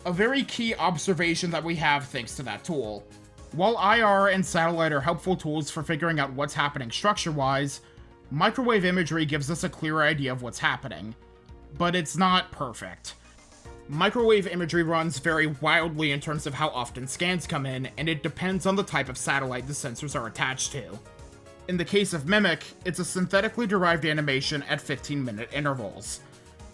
A very key observation that we have thanks to that tool. While IR and satellite are helpful tools for figuring out what's happening structure-wise, microwave imagery gives us a clear idea of what's happening. But it's not perfect. Microwave imagery runs vary wildly in terms of how often scans come in, and it depends on the type of satellite the sensors are attached to. In the case of MIMIC, it's a synthetically derived animation at 15-minute intervals.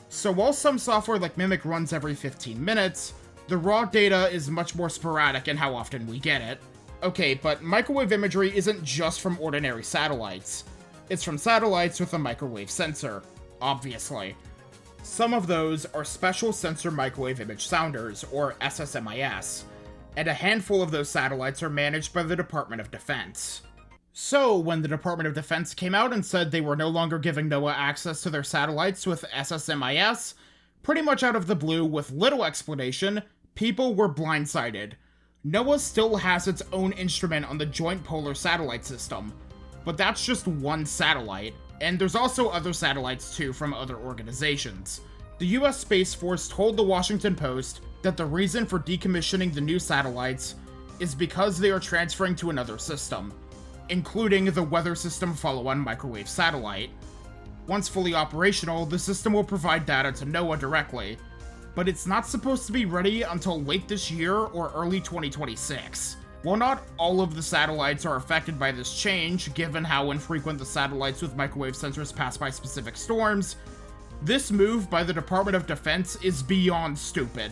So while some software like MIMIC runs every 15 minutes, the raw data is much more sporadic in how often we get it. Okay, but microwave imagery isn't just from ordinary satellites. It's from satellites with a microwave sensor, obviously. Some of those are Special Sensor Microwave Image Sounders, or SSMIS, and a handful of those satellites are managed by the Department of Defense. So, when the Department of Defense came out and said they were no longer giving NOAA access to their satellites with SSMIS, pretty much out of the blue with little explanation, people were blindsided. NOAA still has its own instrument on the Joint Polar Satellite System, but that's just one satellite, and there's also other satellites too from other organizations. The US Space Force told the Washington Post that the reason for decommissioning the new satellites is because they are transferring to another system, including the Weather System Follow-on Microwave Satellite. Once fully operational, the system will provide data to NOAA directly, but it's not supposed to be ready until late this year or early 2026. While not all of the satellites are affected by this change, given how infrequent the satellites with microwave sensors pass by specific storms, this move by the Department of Defense is beyond stupid.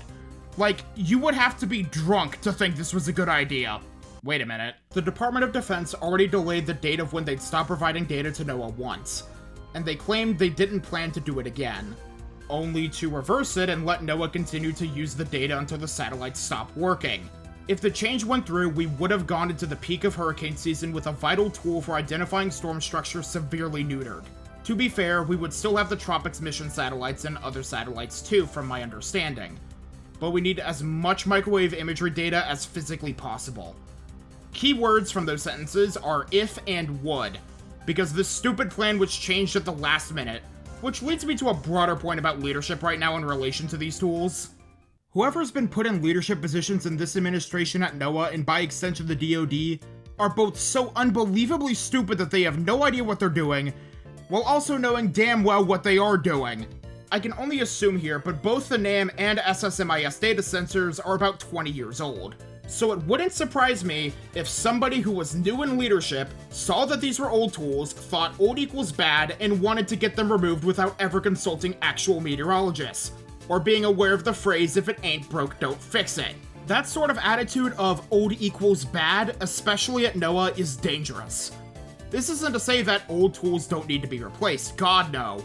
Like, you would have to be drunk to think this was a good idea. Wait a minute. The Department of Defense already delayed the date of when they'd stop providing data to NOAA once, and they claimed they didn't plan to do it again, only to reverse it and let NOAA continue to use the data until the satellites stopped working. If the change went through, we would have gone into the peak of hurricane season with a vital tool for identifying storm structure severely neutered. To be fair, we would still have the Tropics mission satellites and other satellites too, from my understanding, but we need as much microwave imagery data as physically possible. Keywords from those sentences are if and would, because this stupid plan was changed at the last minute, which leads me to a broader point about leadership right now in relation to these tools. Whoever's been put in leadership positions in this administration at NOAA, and by extension the DoD, are both so unbelievably stupid that they have no idea what they're doing, while also knowing damn well what they are doing. I can only assume here, but both the NAM and SSMIS data sensors are about 20 years old. So it wouldn't surprise me if somebody who was new in leadership saw that these were old tools, thought old equals bad, and wanted to get them removed without ever consulting actual meteorologists, or being aware of the phrase, if it ain't broke, don't fix it. That sort of attitude of old equals bad, especially at NOAA, is dangerous. This isn't to say that old tools don't need to be replaced, God no.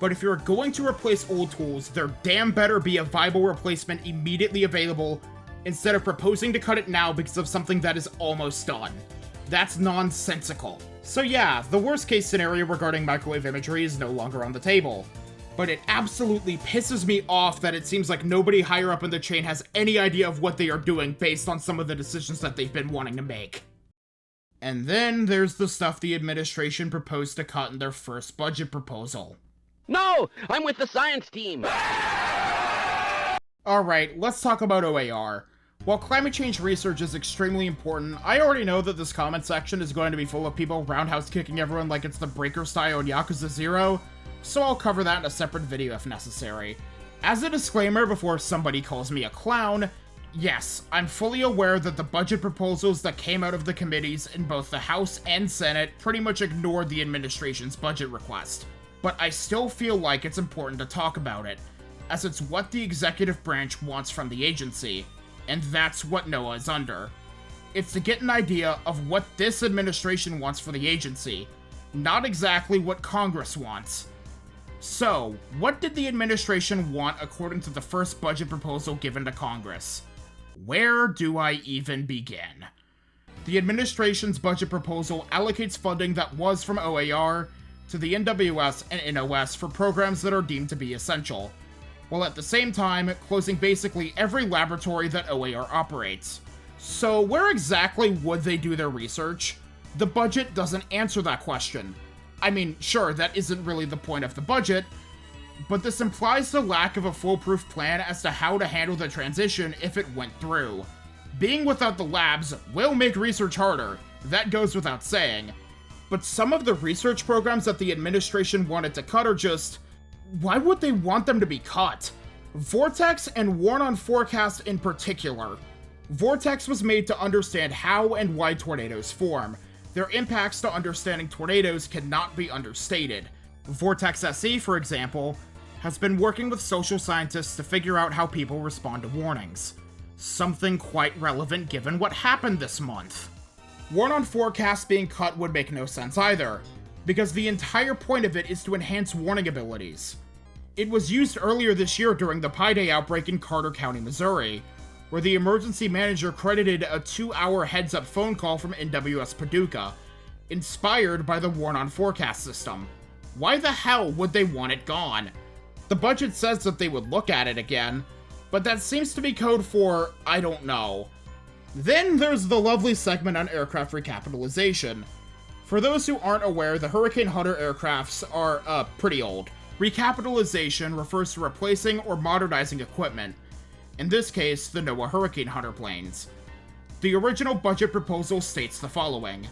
But if you're going to replace old tools, there damn better be a viable replacement immediately available, instead of proposing to cut it now because of something that is almost done. That's nonsensical. So yeah, the worst case scenario regarding microwave imagery is no longer on the table. But it absolutely pisses me off that it seems like nobody higher up in the chain has any idea of what they are doing based on some of the decisions that they've been wanting to make. And then there's the stuff the administration proposed to cut in their first budget proposal. No! I'm with the science team! Alright, let's talk about OAR. While climate change research is extremely important, I already know that this comment section is going to be full of people roundhouse kicking everyone like it's the Breaker style in Yakuza 0, so I'll cover that in a separate video if necessary. As a disclaimer before somebody calls me a clown, yes, I'm fully aware that the budget proposals that came out of the committees in both the House and Senate pretty much ignored the administration's budget request. But I still feel like it's important to talk about it, as it's what the executive branch wants from the agency, and that's what NOAA is under. It's to get an idea of what this administration wants for the agency, not exactly what Congress wants. So, what did the administration want according to the first budget proposal given to Congress? Where do I even begin? The administration's budget proposal allocates funding that was from OAR to the NWS and NOAA for programs that are deemed to be essential, while at the same time closing basically every laboratory that OAR operates. So where exactly would they do their research? The budget doesn't answer that question. I mean, sure, that isn't really the point of the budget, but this implies the lack of a foolproof plan as to how to handle the transition if it went through. Being without the labs will make research harder, that goes without saying, but some of the research programs that the administration wanted to cut are just... why would they want them to be cut? Vortex and Warn on Forecast in particular. Vortex was made to understand how and why tornadoes form. Their impacts to understanding tornadoes cannot be understated. Vortex SE, for example, has been working with social scientists to figure out how people respond to warnings. Something quite relevant given what happened this month. Warn on Forecast being cut would make no sense either, because the entire point of it is to enhance warning abilities. It was used earlier this year during the Pi Day outbreak in Carter County, Missouri, where the emergency manager credited a 2-hour heads-up phone call from NWS Paducah, inspired by the Warn on Forecast system. Why the hell would they want it gone? The budget says that they would look at it again, but that seems to be code for, I don't know. Then there's the lovely segment on aircraft recapitalization. For those who aren't aware, the Hurricane Hunter aircrafts are, pretty old. Recapitalization refers to replacing or modernizing equipment. In this case, the NOAA Hurricane Hunter planes. The original budget proposal states the following.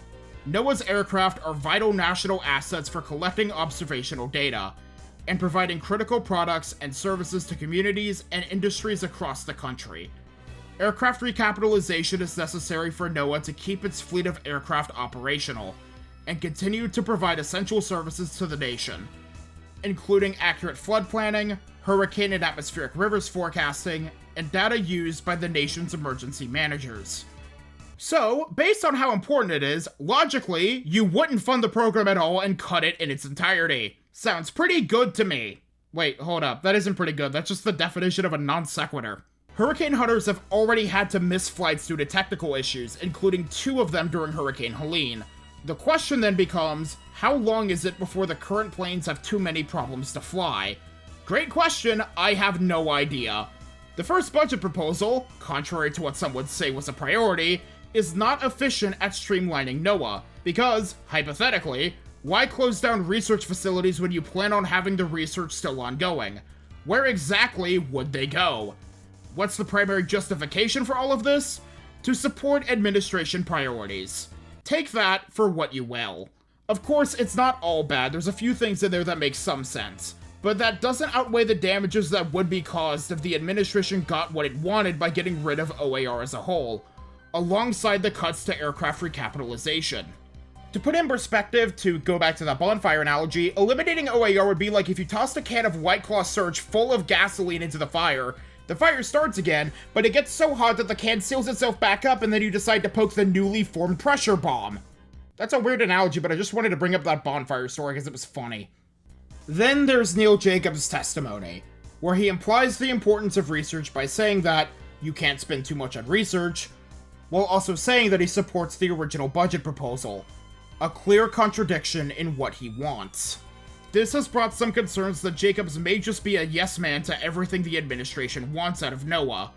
NOAA's aircraft are vital national assets for collecting observational data, and providing critical products and services to communities and industries across the country. Aircraft recapitalization is necessary for NOAA to keep its fleet of aircraft operational, and continue to provide essential services to the nation, including accurate flood planning, hurricane and atmospheric rivers forecasting, and data used by the nation's emergency managers. So, based on how important it is, logically, you wouldn't fund the program at all and cut it in its entirety. Sounds pretty good to me. Wait, hold up, that isn't pretty good, that's just the definition of a non sequitur. Hurricane Hunters have already had to miss flights due to technical issues, including 2 of them during Hurricane Helene. The question then becomes, how long is it before the current planes have too many problems to fly? Great question, I have no idea. The first budget proposal, contrary to what some would say was a priority, is not efficient at streamlining NOAA, because, hypothetically, why close down research facilities when you plan on having the research still ongoing? Where exactly would they go? What's the primary justification for all of this? To support administration priorities. Take that for what you will. Of course, it's not all bad, there's a few things in there that make some sense, but that doesn't outweigh the damages that would be caused if the administration got what it wanted by getting rid of OAR as a whole, alongside the cuts to aircraft recapitalization. To put in perspective, to go back to that bonfire analogy, eliminating OAR would be like if you tossed a can of White Claw Surge full of gasoline into the fire starts again, but it gets so hot that the can seals itself back up and then you decide to poke the newly formed pressure bomb. That's a weird analogy, but I just wanted to bring up that bonfire story because it was funny. Then there's Neil Jacobs' testimony, where he implies the importance of research by saying that you can't spend too much on research, while also saying that he supports the original budget proposal. A clear contradiction in what he wants. This has brought some concerns that Jacobs may just be a yes man to everything the administration wants out of NOAA.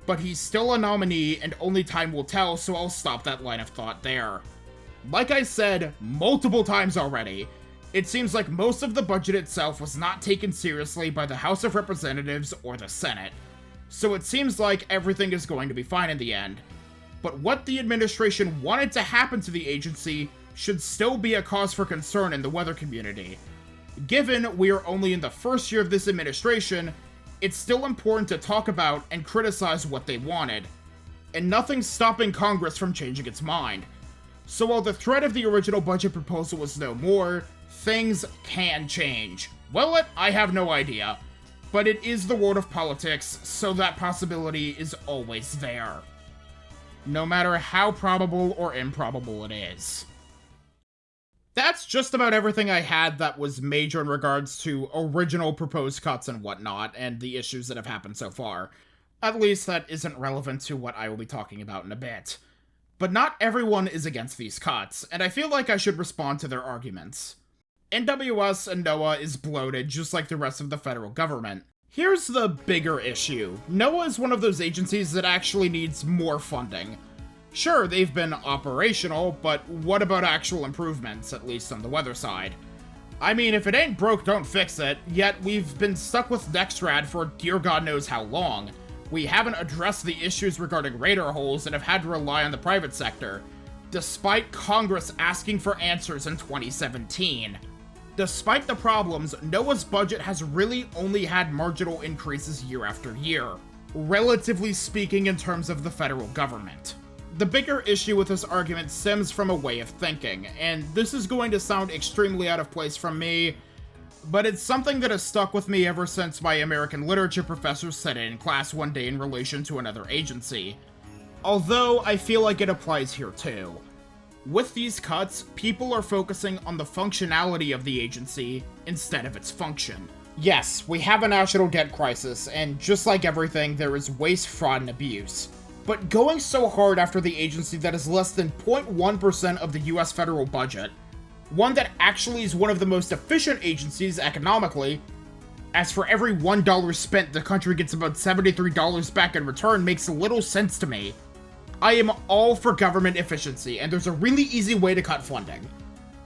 But he's still a nominee and only time will tell, so I'll stop that line of thought there. Like I said multiple times already, it seems like most of the budget itself was not taken seriously by the House of Representatives or the Senate, so it seems like everything is going to be fine in the end. But what the administration wanted to happen to the agency should still be a cause for concern in the weather community. Given we are only in the first year of this administration, it's still important to talk about and criticize what they wanted, and nothing's stopping Congress from changing its mind. So while the threat of the original budget proposal was no more, things can change. Will it? I have no idea. But it is the world of politics, so that possibility is always there. No matter how probable or improbable it is. That's just about everything I had that was major in regards to original proposed cuts and whatnot, and the issues that have happened so far. At least that isn't relevant to what I will be talking about in a bit. But not everyone is against these cuts, and I feel like I should respond to their arguments. NWS and NOAA is bloated just like the rest of the federal government. Here's the bigger issue. NOAA is one of those agencies that actually needs more funding. Sure, they've been operational, but what about actual improvements, at least on the weather side? I mean, if it ain't broke, don't fix it, yet we've been stuck with NEXRAD for dear God knows how long. We haven't addressed the issues regarding radar holes and have had to rely on the private sector, despite Congress asking for answers in 2017. Despite the problems, NOAA's budget has really only had marginal increases year after year, relatively speaking in terms of the federal government. The bigger issue with this argument stems from a way of thinking, and this is going to sound extremely out of place from me, but it's something that has stuck with me ever since my American literature professor said it in class one day in relation to another agency. Although I feel like it applies here too. With these cuts, people are focusing on the functionality of the agency instead of its function. Yes, we have a national debt crisis, and just like everything, there is waste, fraud, and abuse. But going so hard after the agency that is less than 0.1% of the US federal budget, one that actually is one of the most efficient agencies economically, as for every $1 spent, the country gets about $73 back in return, makes little sense to me. I am all for government efficiency, and there's a really easy way to cut funding.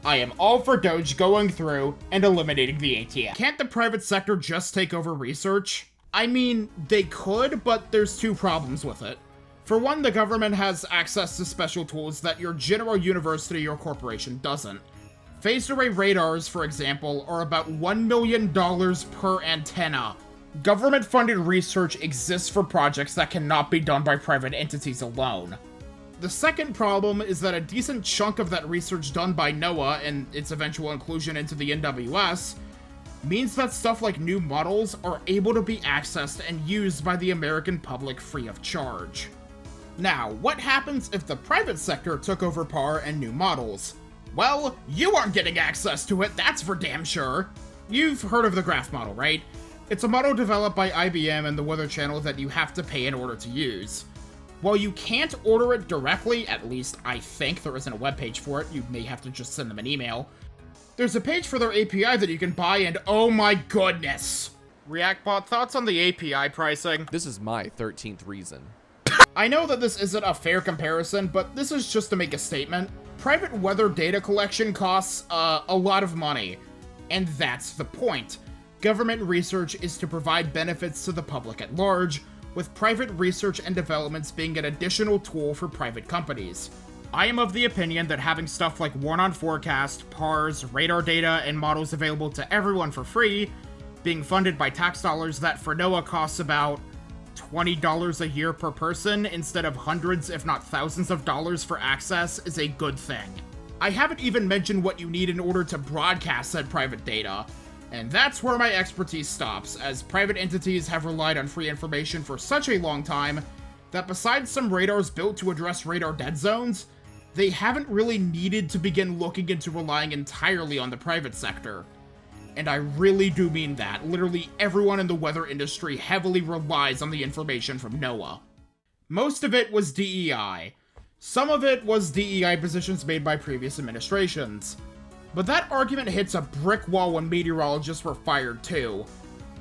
I am all for DOGE going through and eliminating the ATM. Can't the private sector just take over research? I mean, they could, but there's two problems with it. For one, the government has access to special tools that your general university or corporation doesn't. Phased array radars, for example, are about $1 million per antenna. Government-funded research exists for projects that cannot be done by private entities alone. The second problem is that a decent chunk of that research done by NOAA and its eventual inclusion into the NWS means that stuff like new models are able to be accessed and used by the American public free of charge. Now, what happens if the private sector took over PAR and new models? Well, you aren't getting access to it, that's for damn sure. You've heard of the graph model, right? It's a model developed by IBM and the Weather Channel that you have to pay in order to use. While you can't order it directly, at least I think there isn't a webpage for it, you may have to just send them an email. There's a page for their API that you can buy, and oh my goodness! ReactBot, thoughts on the API pricing? This is my 13th reason. I know that this isn't a fair comparison, but this is just to make a statement. Private weather data collection costs a lot of money, and that's the point. Government research is to provide benefits to the public at large, with private research and developments being an additional tool for private companies. I am of the opinion that having stuff like Warn on Forecast, PARS, radar data, and models available to everyone for free, being funded by tax dollars that for NOAA costs about $20 a year per person instead of hundreds if not thousands of dollars for access is a good thing. I haven't even mentioned what you need in order to broadcast said private data, and that's where my expertise stops, as private entities have relied on free information for such a long time that besides some radars built to address radar dead zones, they haven't really needed to begin looking into relying entirely on the private sector. And I really do mean that. Literally everyone in the weather industry heavily relies on the information from NOAA. Most of it was DEI. Some of it was DEI positions made by previous administrations. But that argument hits a brick wall when meteorologists were fired too.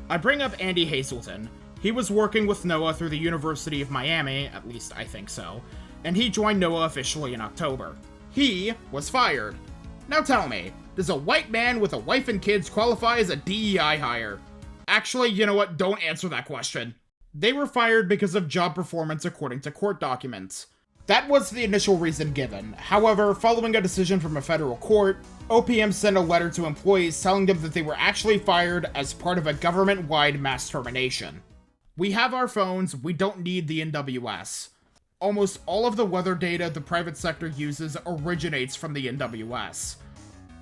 I bring up Andy Hazelton. He was working with NOAA through the University of Miami, at least I think so, and he joined NOAA officially in October. He was fired. Now tell me, does a white man with a wife and kids qualify as a DEI hire? Actually, you know what? Don't answer that question. They were fired because of job performance according to court documents. That was the initial reason given. However, following a decision from a federal court, OPM sent a letter to employees telling them that they were actually fired as part of a government-wide mass termination. We have our phones, we don't need the NWS. Almost all of the weather data the private sector uses originates from the NWS.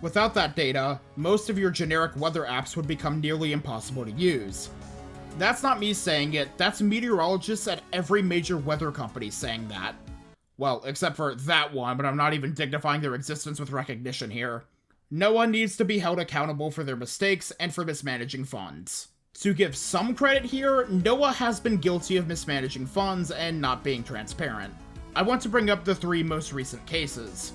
Without that data, most of your generic weather apps would become nearly impossible to use. That's not me saying it, that's meteorologists at every major weather company saying that. Well, except for that one, but I'm not even dignifying their existence with recognition here. NOAA needs to be held accountable for their mistakes and for mismanaging funds. To give some credit here, NOAA has been guilty of mismanaging funds and not being transparent. I want to bring up the 3 most recent cases.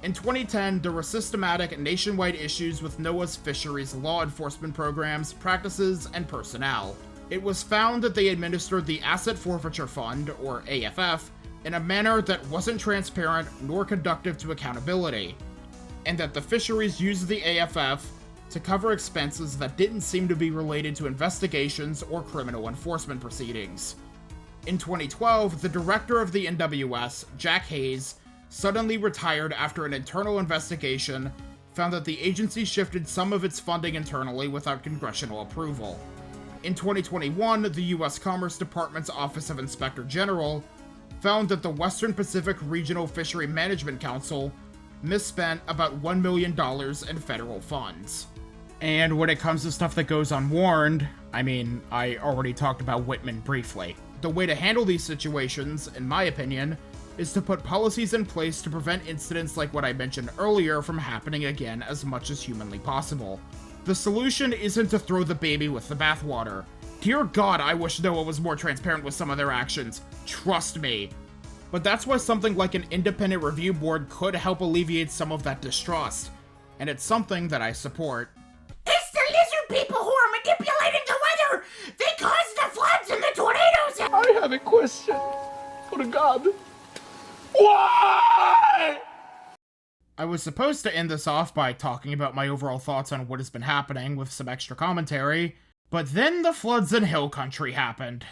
In 2010, there were systematic nationwide issues with NOAA's fisheries law enforcement programs, practices, and personnel. It was found that they administered the Asset Forfeiture Fund, or AFF, in a manner that wasn't transparent nor conducive to accountability, and that the fisheries used the AFF to cover expenses that didn't seem to be related to investigations or criminal enforcement proceedings. In 2012, the director of the NWS, Jack Hayes, suddenly retired after an internal investigation found that the agency shifted some of its funding internally without congressional approval. In 2021, the U.S. Commerce Department's Office of Inspector General found that the Western Pacific Regional Fishery Management Council misspent about $1 million in federal funds. And when it comes to stuff that goes unwarned, I mean, I already talked about Whitman briefly. The way to handle these situations, in my opinion, is to put policies in place to prevent incidents like what I mentioned earlier from happening again as much as humanly possible. The solution isn't to throw the baby with the bathwater. Dear God, I wish NOAA was more transparent with some of their actions. Trust me. But that's why something like an independent review board could help alleviate some of that distrust. And it's something that I support. It's the lizard people who are manipulating the weather! They caused the floods and the tornadoes! I have a question. For God. Why? I was supposed to end this off by talking about my overall thoughts on what has been happening with some extra commentary, but then the floods in Hill Country happened.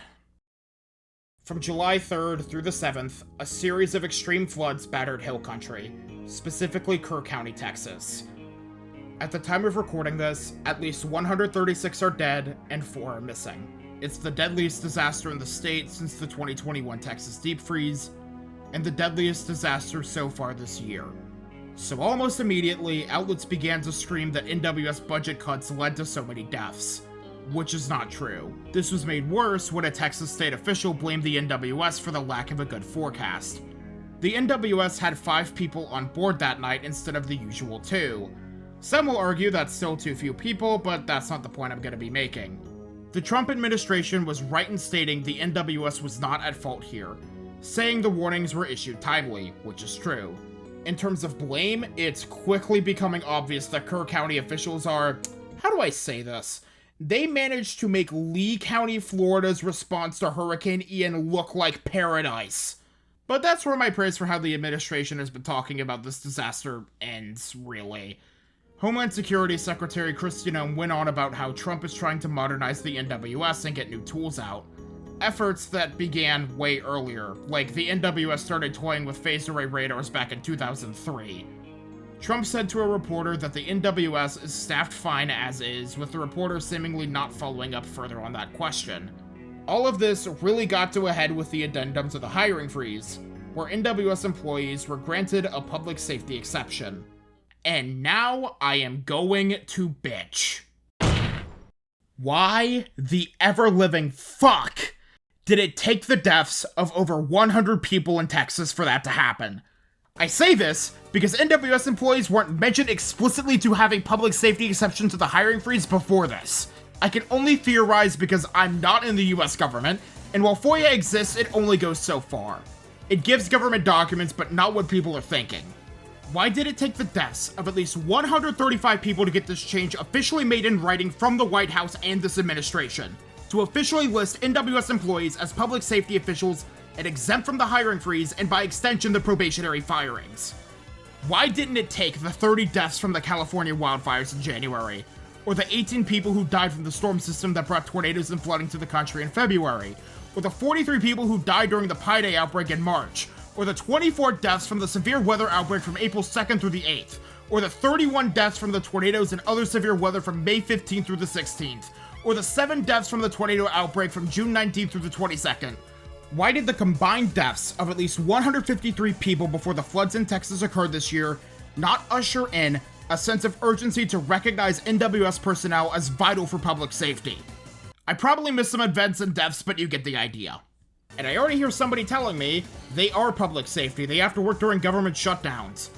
From July 3rd through the 7th, a series of extreme floods battered Hill Country, specifically Kerr County, Texas. At the time of recording this, at least 136 are dead and 4 are missing. It's the deadliest disaster in the state since the 2021 Texas deep freeze, and the deadliest disaster so far this year. So almost immediately, outlets began to scream that NWS budget cuts led to so many deaths, which is not true. This was made worse when a Texas state official blamed the NWS for the lack of a good forecast. The NWS had 5 people on board that night instead of the usual 2. Some will argue that's still too few people, but that's not the point I'm going to be making. The Trump administration was right in stating the NWS was not at fault here, saying the warnings were issued timely, which is true. In terms of blame, it's quickly becoming obvious that Kerr County officials are, how do I say this? They managed to make Lee County, Florida's response to Hurricane Ian look like paradise. But that's where my praise for how the administration has been talking about this disaster ends, really. Homeland Security Secretary Kristi Noem went on about how Trump is trying to modernize the NWS and get new tools out. Efforts that began way earlier, like the NWS started toying with phased array radars back in 2003. Trump said to a reporter that the NWS is staffed fine as is, with the reporter seemingly not following up further on that question. All of this really got to a head with the addendum to the hiring freeze, where NWS employees were granted a public safety exception. And now I am going to bitch. Why the ever-living fuck did it take the deaths of over 100 people in Texas for that to happen? I say this because NWS employees weren't mentioned explicitly to have a public safety exception to the hiring freeze before this. I can only theorize because I'm not in the US government, And while FOIA exists, it only goes so far. It gives government documents, but not what people are thinking. Why did it take the deaths of at least 135 people to get this change officially made in writing from the White House and this administration, to officially list NWS employees as public safety officials and exempt from the hiring freeze and by extension the probationary firings? Why didn't it take the 30 deaths from the California wildfires in January, or the 18 people who died from the storm system that brought tornadoes and flooding to the country in February, or the 43 people who died during the Pi Day outbreak in March, or the 24 deaths from the severe weather outbreak from April 2nd through the 8th, or the 31 deaths from the tornadoes and other severe weather from May 15th through the 16th, or the 7 deaths from the tornado outbreak from June 19th through the 22nd? Why did the combined deaths of at least 153 people before the floods in Texas occurred this year not usher in a sense of urgency to recognize NWS personnel as vital for public safety? I probably missed some events and deaths, but you get the idea. And I already hear somebody telling me they are public safety, they have to work during government shutdowns.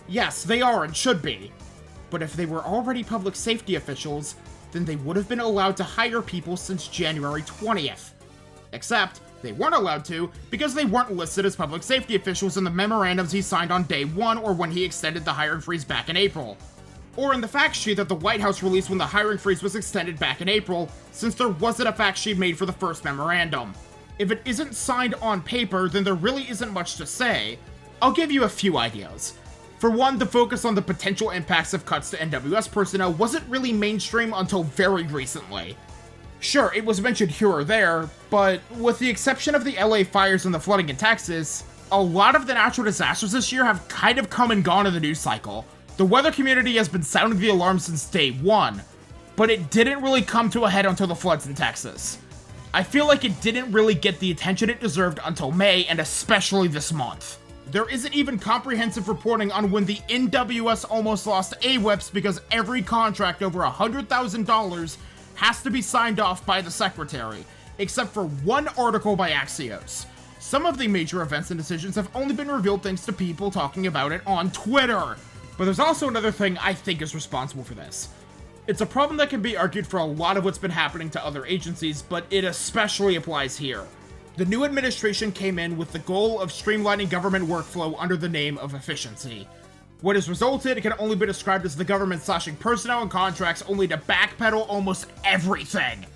Yes, they are and should be. But if they were already public safety officials, then they would have been allowed to hire people since January 20th. Except, they weren't allowed to because they weren't listed as public safety officials in the memorandums he signed on day one or when he extended the hiring freeze back in April. Or in the fact sheet that the White House released when the hiring freeze was extended back in April, since there wasn't a fact sheet made for the first memorandum. If it isn't signed on paper, then there really isn't much to say. I'll give you a few ideas. For one, the focus on the potential impacts of cuts to NWS personnel wasn't really mainstream until very recently. Sure, it was mentioned here or there, but with the exception of the LA fires and the flooding in Texas, a lot of the natural disasters this year have kind of come and gone in the news cycle. The weather community has been sounding the alarm since day one, but it didn't really come to a head until the floods in Texas. I feel like it didn't really get the attention it deserved until May, and especially this month. There isn't even comprehensive reporting on when the NWS almost lost AWEPs because every contract over $100,000 has to be signed off by the secretary, except for one article by Axios. Some of the major events and decisions have only been revealed thanks to people talking about it on Twitter. But there's also another thing I think is responsible for this. It's a problem that can be argued for a lot of what's been happening to other agencies, but it especially applies here. The new administration came in with the goal of streamlining government workflow under the name of efficiency. What has resulted can only be described as the government slashing personnel and contracts only to backpedal almost everything.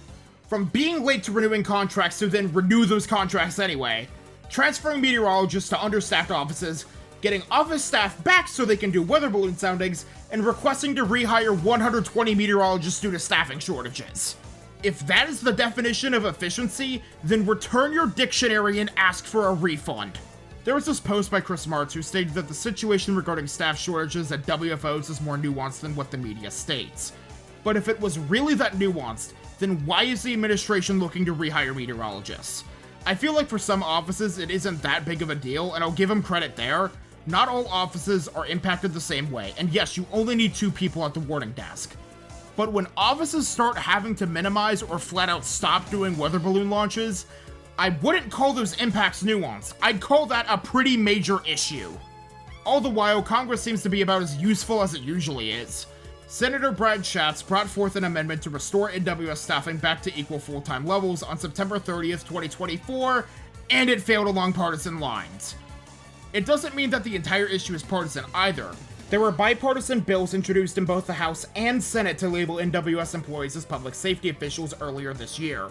From being late to renewing contracts to then renew those contracts anyway, transferring meteorologists to understaffed offices, getting office staff back so they can do weather balloon soundings, and requesting to rehire 120 meteorologists due to staffing shortages. If that is the definition of efficiency, then return your dictionary and ask for a refund. There was this post by Chris Martz who stated that the situation regarding staff shortages at WFOs is more nuanced than what the media states. But if it was really that nuanced, then why is the administration looking to rehire meteorologists? I feel like for some offices it isn't that big of a deal, and I'll give them credit there. Not all offices are impacted the same way, and yes, you only need 2 people at the warning desk. But when offices start having to minimize or flat out stop doing weather balloon launches, I wouldn't call those impacts nuanced. I'd call that a pretty major issue. All the while, Congress seems to be about as useful as it usually is. Senator Brad Schatz brought forth an amendment to restore NWS staffing back to equal full-time levels on September 30th, 2024, and it failed along partisan lines. It doesn't mean that the entire issue is partisan either. There were bipartisan bills introduced in both the House and Senate to label NWS employees as public safety officials earlier this year.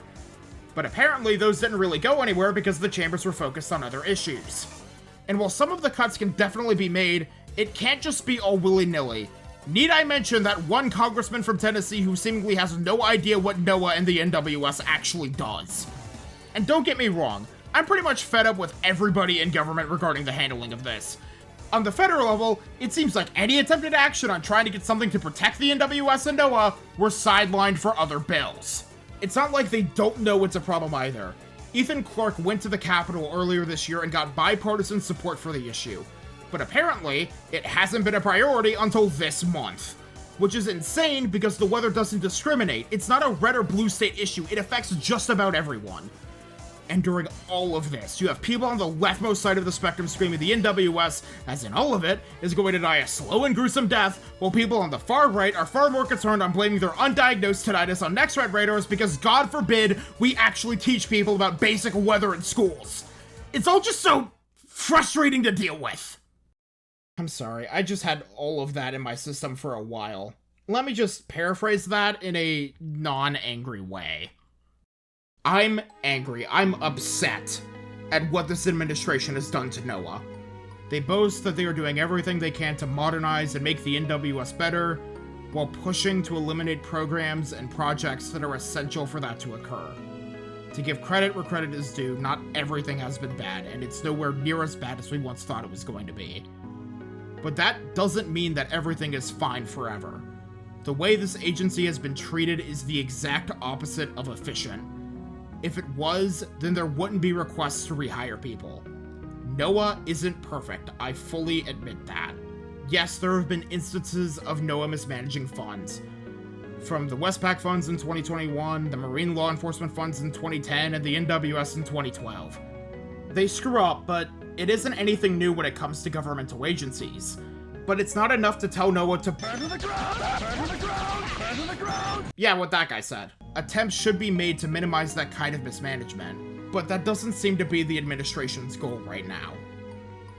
But apparently those didn't really go anywhere because the chambers were focused on other issues. And while some of the cuts can definitely be made, it can't just be all willy-nilly. Need I mention that one congressman from Tennessee who seemingly has no idea what NOAA and the NWS actually does? And don't get me wrong, I'm pretty much fed up with everybody in government regarding the handling of this. On the federal level, it seems like any attempted action on trying to get something to protect the NWS and NOAA were sidelined for other bills. It's not like they don't know it's a problem either. Ethan Clark went to the Capitol earlier this year and got bipartisan support for the issue. But apparently, it hasn't been a priority until this month. Which is insane because the weather doesn't discriminate. It's not a red or blue state issue, it affects just about everyone. And during all of this, you have people on the leftmost side of the spectrum screaming the NWS, as in all of it, is going to die a slow and gruesome death, while people on the far right are far more concerned on blaming their undiagnosed tinnitus on next red radars because God forbid we actually teach people about basic weather in schools. It's all just so frustrating to deal with. I'm sorry, I just had all of that in my system for a while. Let me just paraphrase that in a non-angry way. I'm angry, I'm upset at what this administration has done to NOAA. They boast that they are doing everything they can to modernize and make the NWS better, while pushing to eliminate programs and projects that are essential for that to occur. To give credit where credit is due, not everything has been bad, and it's nowhere near as bad as we once thought it was going to be. But that doesn't mean that everything is fine forever. The way this agency has been treated is the exact opposite of efficient. If it was, then there wouldn't be requests to rehire people. NOAA isn't perfect, I fully admit that. Yes, there have been instances of NOAA mismanaging funds. From the Westpac funds in 2021, the Marine Law Enforcement funds in 2010, and the NWS in 2012. They screw up, but it isn't anything new when it comes to governmental agencies. But it's not enough to tell NOAA to burn to the ground, burn to the ground, burn to the ground. Yeah, what that guy said. Attempts should be made to minimize that kind of mismanagement, but that doesn't seem to be the administration's goal right now.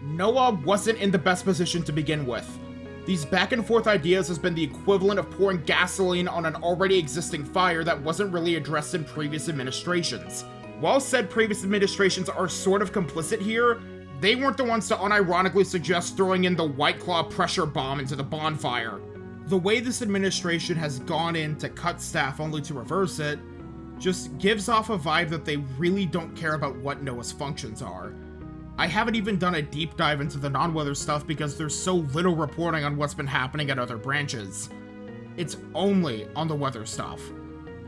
NOAA wasn't in the best position to begin with. These back and forth ideas has been the equivalent of pouring gasoline on an already existing fire that wasn't really addressed in previous administrations. While said previous administrations are sort of complicit here, they weren't the ones to unironically suggest throwing in the White Claw pressure bomb into the bonfire. The way this administration has gone in to cut staff only to reverse it just gives off a vibe that they really don't care about what NOAA's functions are. I haven't even done a deep dive into the non-weather stuff because there's so little reporting on what's been happening at other branches. It's only on the weather stuff.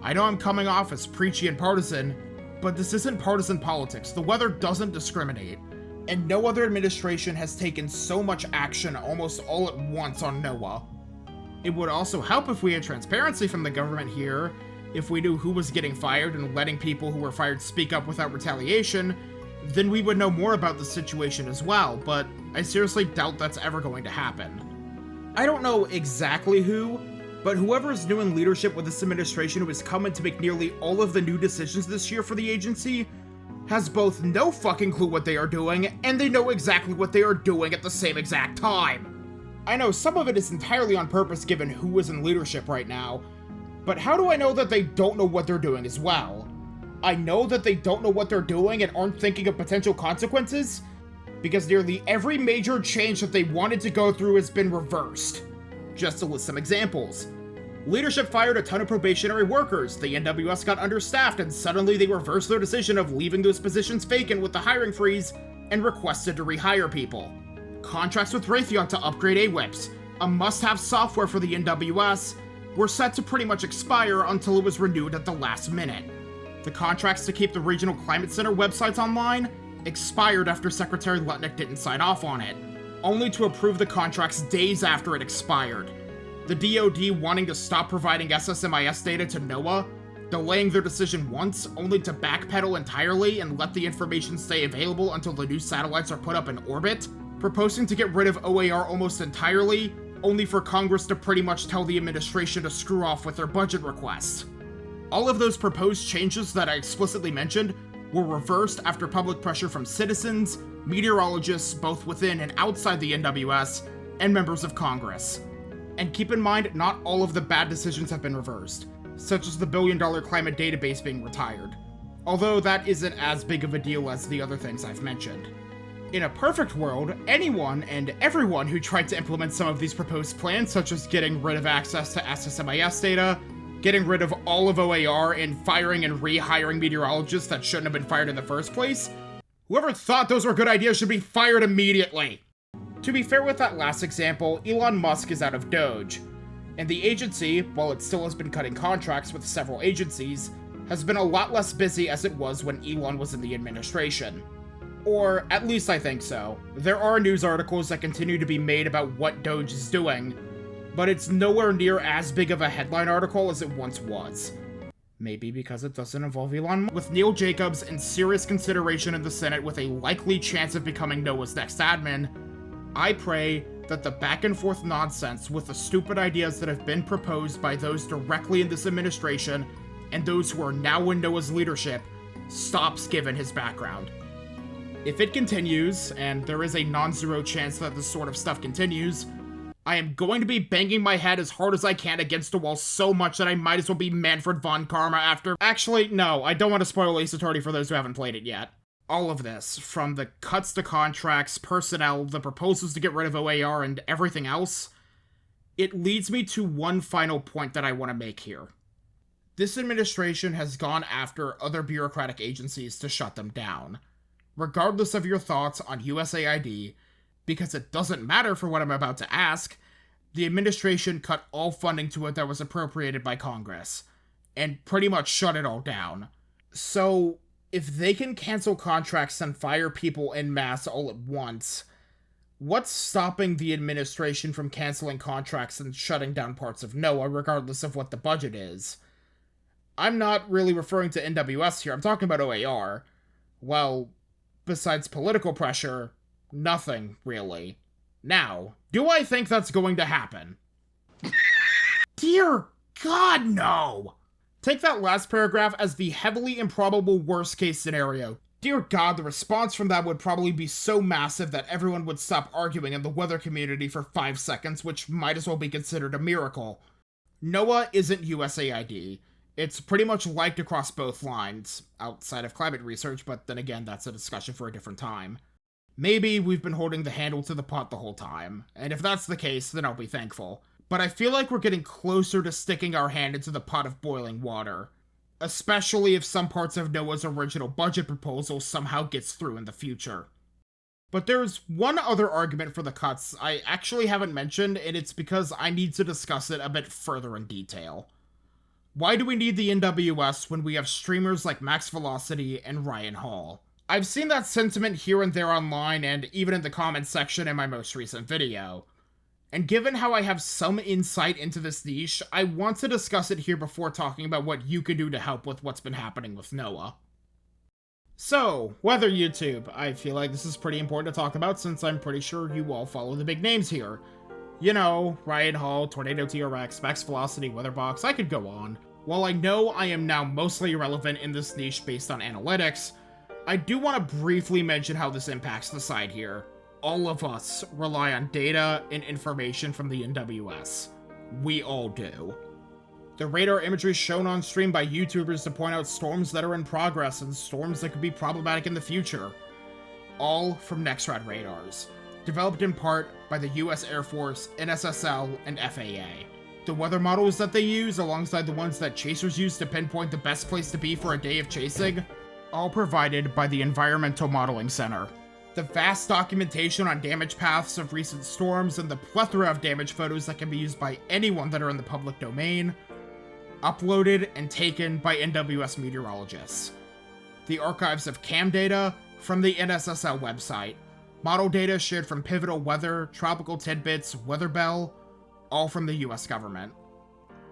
I know I'm coming off as preachy and partisan, but this isn't partisan politics. The weather doesn't discriminate. And no other administration has taken so much action almost all at once on NOAA. It would also help if we had transparency from the government here, if we knew who was getting fired and letting people who were fired speak up without retaliation, then we would know more about the situation as well, but I seriously doubt that's ever going to happen. I don't know exactly who, but whoever is new in leadership with this administration who has come in to make nearly all of the new decisions this year for the agency has both no fucking clue what they are doing, and they know exactly what they are doing at the same exact time. I know some of it is entirely on purpose given who is in leadership right now, but how do I know that they don't know what they're doing as well? I know that they don't know what they're doing and aren't thinking of potential consequences, because nearly every major change that they wanted to go through has been reversed. Just to list some examples. Leadership fired a ton of probationary workers, the NWS got understaffed, and suddenly they reversed their decision of leaving those positions vacant with the hiring freeze and requested to rehire people. Contracts with Raytheon to upgrade AWIPs, a must-have software for the NWS, were set to pretty much expire until it was renewed at the last minute. The contracts to keep the Regional Climate Center websites online expired after Secretary Lutnick didn't sign off on it, only to approve the contracts days after it expired. The DoD wanting to stop providing SSMIS data to NOAA, delaying their decision once, only to backpedal entirely and let the information stay available until the new satellites are put up in orbit, proposing to get rid of OAR almost entirely, only for Congress to pretty much tell the administration to screw off with their budget requests. All of those proposed changes that I explicitly mentioned were reversed after public pressure from citizens, meteorologists both within and outside the NWS, and members of Congress. And keep in mind, not all of the bad decisions have been reversed, such as the billion-dollar climate database being retired, although that isn't as big of a deal as the other things I've mentioned. In a perfect world, anyone and everyone who tried to implement some of these proposed plans, such as getting rid of access to SSMIS data, getting rid of all of OAR, and firing and rehiring meteorologists that shouldn't have been fired in the first place, whoever thought those were good ideas should be fired immediately. To be fair with that last example, Elon Musk is out of Doge, and the agency, while it still has been cutting contracts with several agencies, has been a lot less busy as it was when Elon was in the administration. Or, at least I think so. There are news articles that continue to be made about what Doge is doing, but it's nowhere near as big of a headline article as it once was. Maybe because it doesn't involve Elon Musk. With Neil Jacobs in serious consideration in the Senate with a likely chance of becoming NOAA's next admin, I pray that the back and forth nonsense with the stupid ideas that have been proposed by those directly in this administration and those who are now in NOAA's leadership stops given his background. If it continues, and there is a non-zero chance that this sort of stuff continues, I am going to be banging my head as hard as I can against the wall so much that I might as well be Manfred von Karma after— Actually, no, I don't want to spoil Ace Attorney for those who haven't played it yet. All of this, from the cuts to contracts, personnel, the proposals to get rid of OAR, and everything else, it leads me to one final point that I want to make here. This administration has gone after other bureaucratic agencies to shut them down. Regardless of your thoughts on USAID, because it doesn't matter for what I'm about to ask, the administration cut all funding to it that was appropriated by Congress, and pretty much shut it all down. So, if they can cancel contracts and fire people en masse all at once, what's stopping the administration from canceling contracts and shutting down parts of NOAA regardless of what the budget is? I'm not really referring to NWS here, I'm talking about OAR. Well, besides political pressure, nothing, really. Now, do I think that's going to happen? Dear God, no! Take that last paragraph as the heavily improbable worst-case scenario. Dear God, the response from that would probably be so massive that everyone would stop arguing in the weather community for 5 seconds, which might as well be considered a miracle. NOAA isn't USAID. It's pretty much liked across both lines, outside of climate research, but then again, that's a discussion for a different time. Maybe we've been holding the handle to the pot the whole time, and if that's the case, then I'll be thankful. But I feel like we're getting closer to sticking our hand into the pot of boiling water. Especially if some parts of NOAA's original budget proposal somehow gets through in the future. But there's one other argument for the cuts I actually haven't mentioned, and it's because I need to discuss it a bit further in detail. Why do we need the NWS when we have streamers like Max Velocity and Ryan Hall? I've seen that sentiment here and there online and even in the comments section in my most recent video. And given how I have some insight into this niche, I want to discuss it here before talking about what you can do to help with what's been happening with NOAA. So, weather YouTube. I feel like this is pretty important to talk about since I'm pretty sure you all follow the big names here. You know, Ryan Hall, Tornado TRX, Max Velocity, Weatherbox, I could go on. While I know I am now mostly irrelevant in this niche based on analytics, I do want to briefly mention how this impacts the side here. All of us rely on data and information from the NWS. We all do. The radar imagery shown on stream by YouTubers to point out storms that are in progress and storms that could be problematic in the future. All from NextRad radars, developed in part by the US Air Force, NSSL, and FAA. The weather models that they use, alongside the ones that chasers use to pinpoint the best place to be for a day of chasing, all provided by the Environmental Modeling Center. The vast documentation on damage paths of recent storms and the plethora of damage photos that can be used by anyone that are in the public domain, uploaded and taken by NWS meteorologists. The archives of CAM data from the NSSL website, model data shared from Pivotal Weather, Tropical Tidbits, WeatherBell, all from the US government.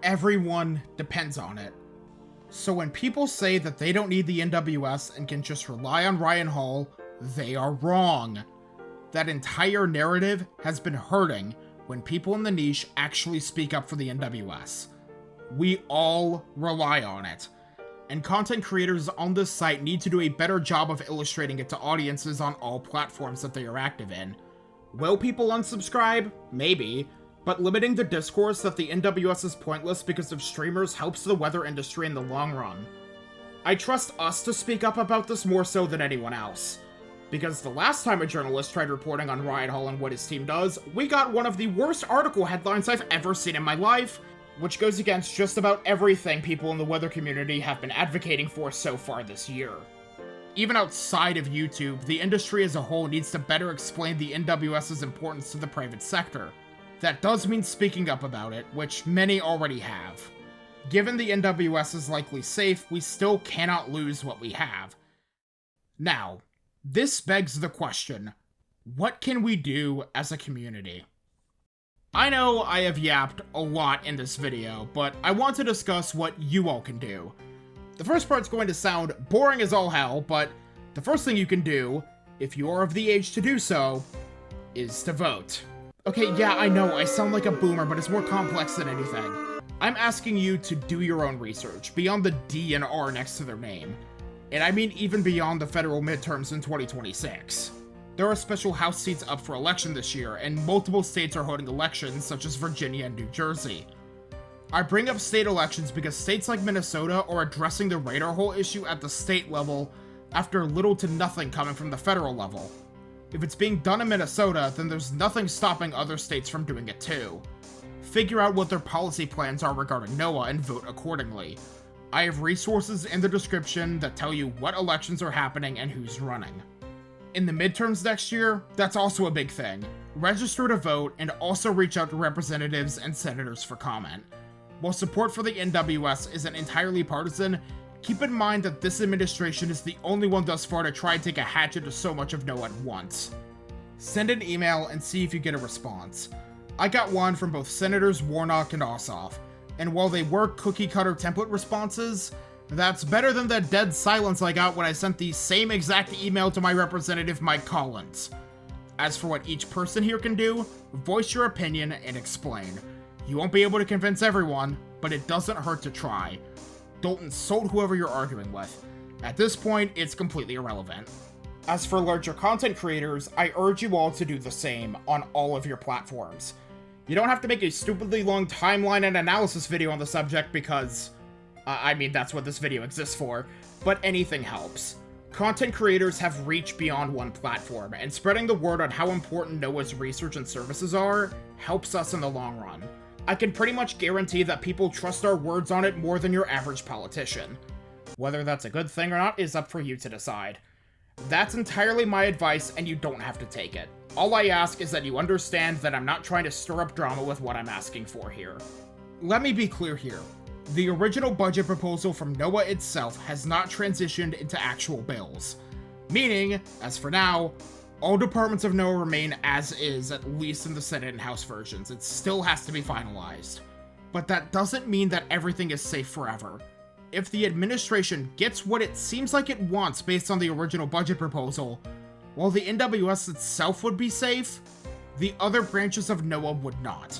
Everyone depends on it. So when people say that they don't need the NWS and can just rely on Ryan Hall, they are wrong. That entire narrative has been hurting when people in the niche actually speak up for the NWS. We all rely on it. And content creators on this site need to do a better job of illustrating it to audiences on all platforms that they are active in. Will people unsubscribe? Maybe. But limiting the discourse that the NWS is pointless because of streamers helps the weather industry in the long run. I trust us to speak up about this more so than anyone else. Because the last time a journalist tried reporting on Ryan Hall and what his team does, we got one of the worst article headlines I've ever seen in my life, which goes against just about everything people in the weather community have been advocating for so far this year. Even outside of YouTube, the industry as a whole needs to better explain the NWS's importance to the private sector. That does mean speaking up about it, which many already have. Given the NWS is likely safe, we still cannot lose what we have. Now, this begs the question, what can we do as a community? I know I have yapped a lot in this video, but I want to discuss what you all can do. The first part's going to sound boring as all hell, but the first thing you can do, if you are of the age to do so, is to vote. Okay, yeah, I know, I sound like a boomer, but it's more complex than anything. I'm asking you to do your own research, beyond the D and R next to their name. And I mean even beyond the federal midterms in 2026. There are special House seats up for election this year, and multiple states are holding elections, such as Virginia and New Jersey. I bring up state elections because states like Minnesota are addressing the radar hole issue at the state level after little to nothing coming from the federal level. If it's being done in Minnesota, then there's nothing stopping other states from doing it too. Figure out what their policy plans are regarding NOAA and vote accordingly. I have resources in the description that tell you what elections are happening and who's running. In the midterms next year, that's also a big thing. Register to vote and also reach out to representatives and senators for comment. While support for the NWS isn't entirely partisan, keep in mind that this administration is the only one thus far to try and take a hatchet to so much of NOAA at once. Send an email and see if you get a response. I got one from both Senators Warnock and Ossoff, and while they were cookie-cutter template responses, that's better than the dead silence I got when I sent the same exact email to my representative Mike Collins. As for what each person here can do, voice your opinion and explain. You won't be able to convince everyone, but it doesn't hurt to try. Don't insult whoever you're arguing with. At this point, it's completely irrelevant. As for larger content creators, I urge you all to do the same on all of your platforms. You don't have to make a stupidly long timeline and analysis video on the subject because, I mean, that's what this video exists for, but anything helps. Content creators have reach beyond one platform, and spreading the word on how important NOAA's research and services are helps us in the long run. I can pretty much guarantee that people trust our words on it more than your average politician. Whether that's a good thing or not is up for you to decide. That's entirely my advice, and you don't have to take it. All I ask is that you understand that I'm not trying to stir up drama with what I'm asking for here. Let me be clear here. The original budget proposal from NOAA itself has not transitioned into actual bills. Meaning, as for now, all departments of NOAA remain as is, at least in the Senate and House versions. It still has to be finalized. But that doesn't mean that everything is safe forever. If the administration gets what it seems like it wants based on the original budget proposal, while the NWS itself would be safe, the other branches of NOAA would not.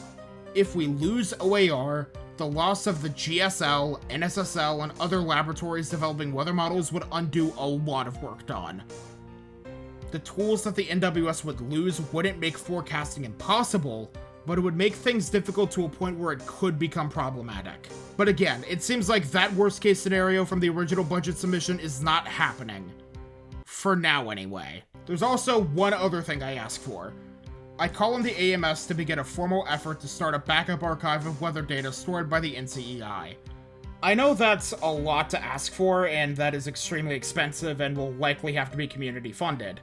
If we lose OAR, the loss of the GSL, NSSL, and other laboratories developing weather models would undo a lot of work done. The tools that the NWS would lose wouldn't make forecasting impossible, but it would make things difficult to a point where it could become problematic. But again, it seems like that worst case scenario from the original budget submission is not happening. For now, anyway. There's also one other thing I ask for. I call on the AMS to begin a formal effort to start a backup archive of weather data stored by the NCEI. I know that's a lot to ask for, and that is extremely expensive and will likely have to be community funded.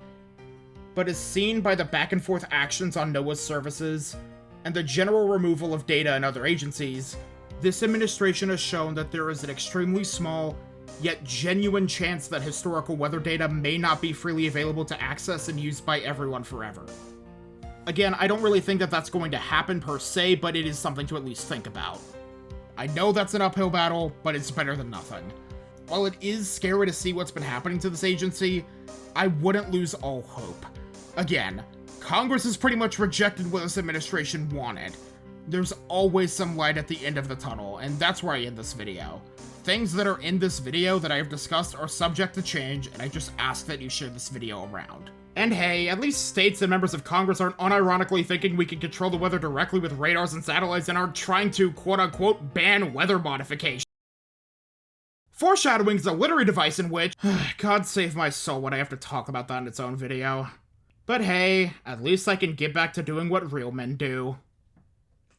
But as seen by the back and forth actions on NOAA's services, and the general removal of data in other agencies, this administration has shown that there is an extremely small, yet genuine chance that historical weather data may not be freely available to access and used by everyone forever. Again, I don't really think that that's going to happen per se, but it is something to at least think about. I know that's an uphill battle, but it's better than nothing. While it is scary to see what's been happening to this agency, I wouldn't lose all hope. Again, Congress has pretty much rejected what this administration wanted. There's always some light at the end of the tunnel, and that's where I end this video. Things that are in this video that I have discussed are subject to change, and I just ask that you share this video around. And hey, at least states and members of Congress aren't unironically thinking we can control the weather directly with radars and satellites and aren't trying to quote-unquote ban weather modification. Foreshadowing is a literary device in which, God save my soul when I have to talk about that in its own video. But hey, at least I can get back to doing what real men do.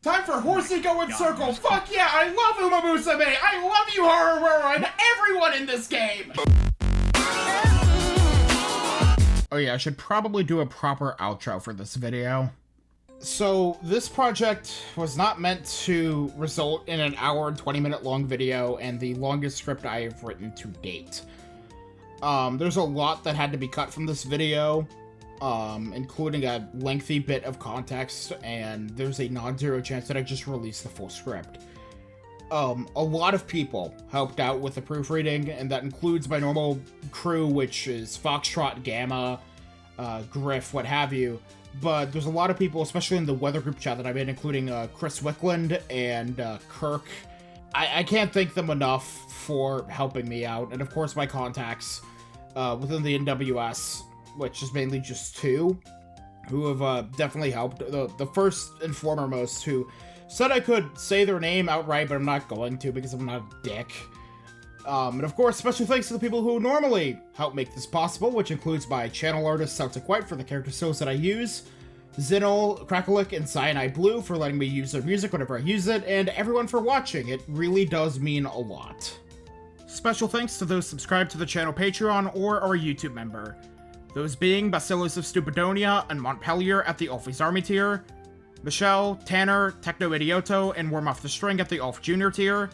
Time for Horsey Go in Circle! Fuck yeah, I love Uma Musume! I love you, Horror, and everyone in this game! Oh yeah, I should probably do a proper outro for this video. So, this project was not meant to result in an hour and 20-minute long video and the longest script I have written to date. There's a lot that had to be cut from this video, including a lengthy bit of context, and there's a non-zero chance that I just release the full script. A lot of people helped out with the proofreading, and that includes my normal crew, which is Foxtrot, Gamma, Griff, what have you. But there's a lot of people, especially in the weather group chat that I'm in, including Chris Wickland and Kirk. I can't thank them enough for helping me out. And of course my contacts within the NWS, which is mainly just 2, who have definitely helped. The first and foremost, who said I could say their name outright, but I'm not going to because I'm not a dick. And of course, special thanks to the people who normally help make this possible, which includes my channel artist, Celtic White, for the character stills that I use, Zinol, Crackalick, and Cyanide Blue for letting me use their music whenever I use it, and everyone for watching. It really does mean a lot. Special thanks to those subscribed to the channel Patreon or are a YouTube member. Those being Bacillus of Stupidonia and Montpelier at the Alfie's Army tier, Michelle, Tanner, Techno Idioto, and Warm Off the String at the Alf Junior tier,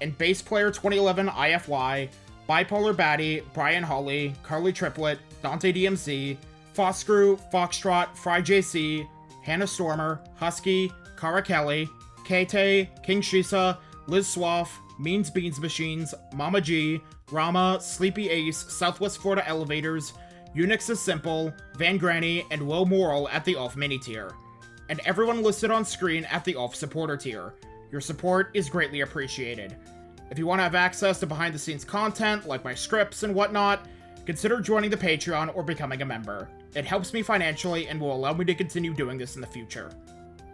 and Bass Player 2011 IFY, Bipolar Batty, Brian Hawley, Carly Triplet, Dante DMC, Foscrew, Foxtrot, Fry JC, Hannah Stormer, Husky, Kara Kelly, Kate, King Shisa, Liz Swaff, Means Beans Machines, Mama G, Rama, Sleepy Ace, Southwest Florida Elevators, Unix is Simple, Van Granny, and Will Moral at the Alf Mini tier, and everyone listed on screen at the Alf Supporter tier. Your support is greatly appreciated. If you want to have access to behind-the-scenes content, like my scripts and whatnot, consider joining the Patreon or becoming a member. It helps me financially and will allow me to continue doing this in the future.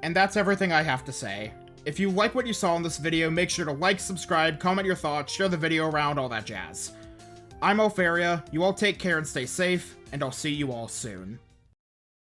And that's everything I have to say. If you like what you saw in this video, make sure to like, subscribe, comment your thoughts, share the video around, all that jazz. I'm Alferia, you all take care and stay safe, and I'll see you all soon.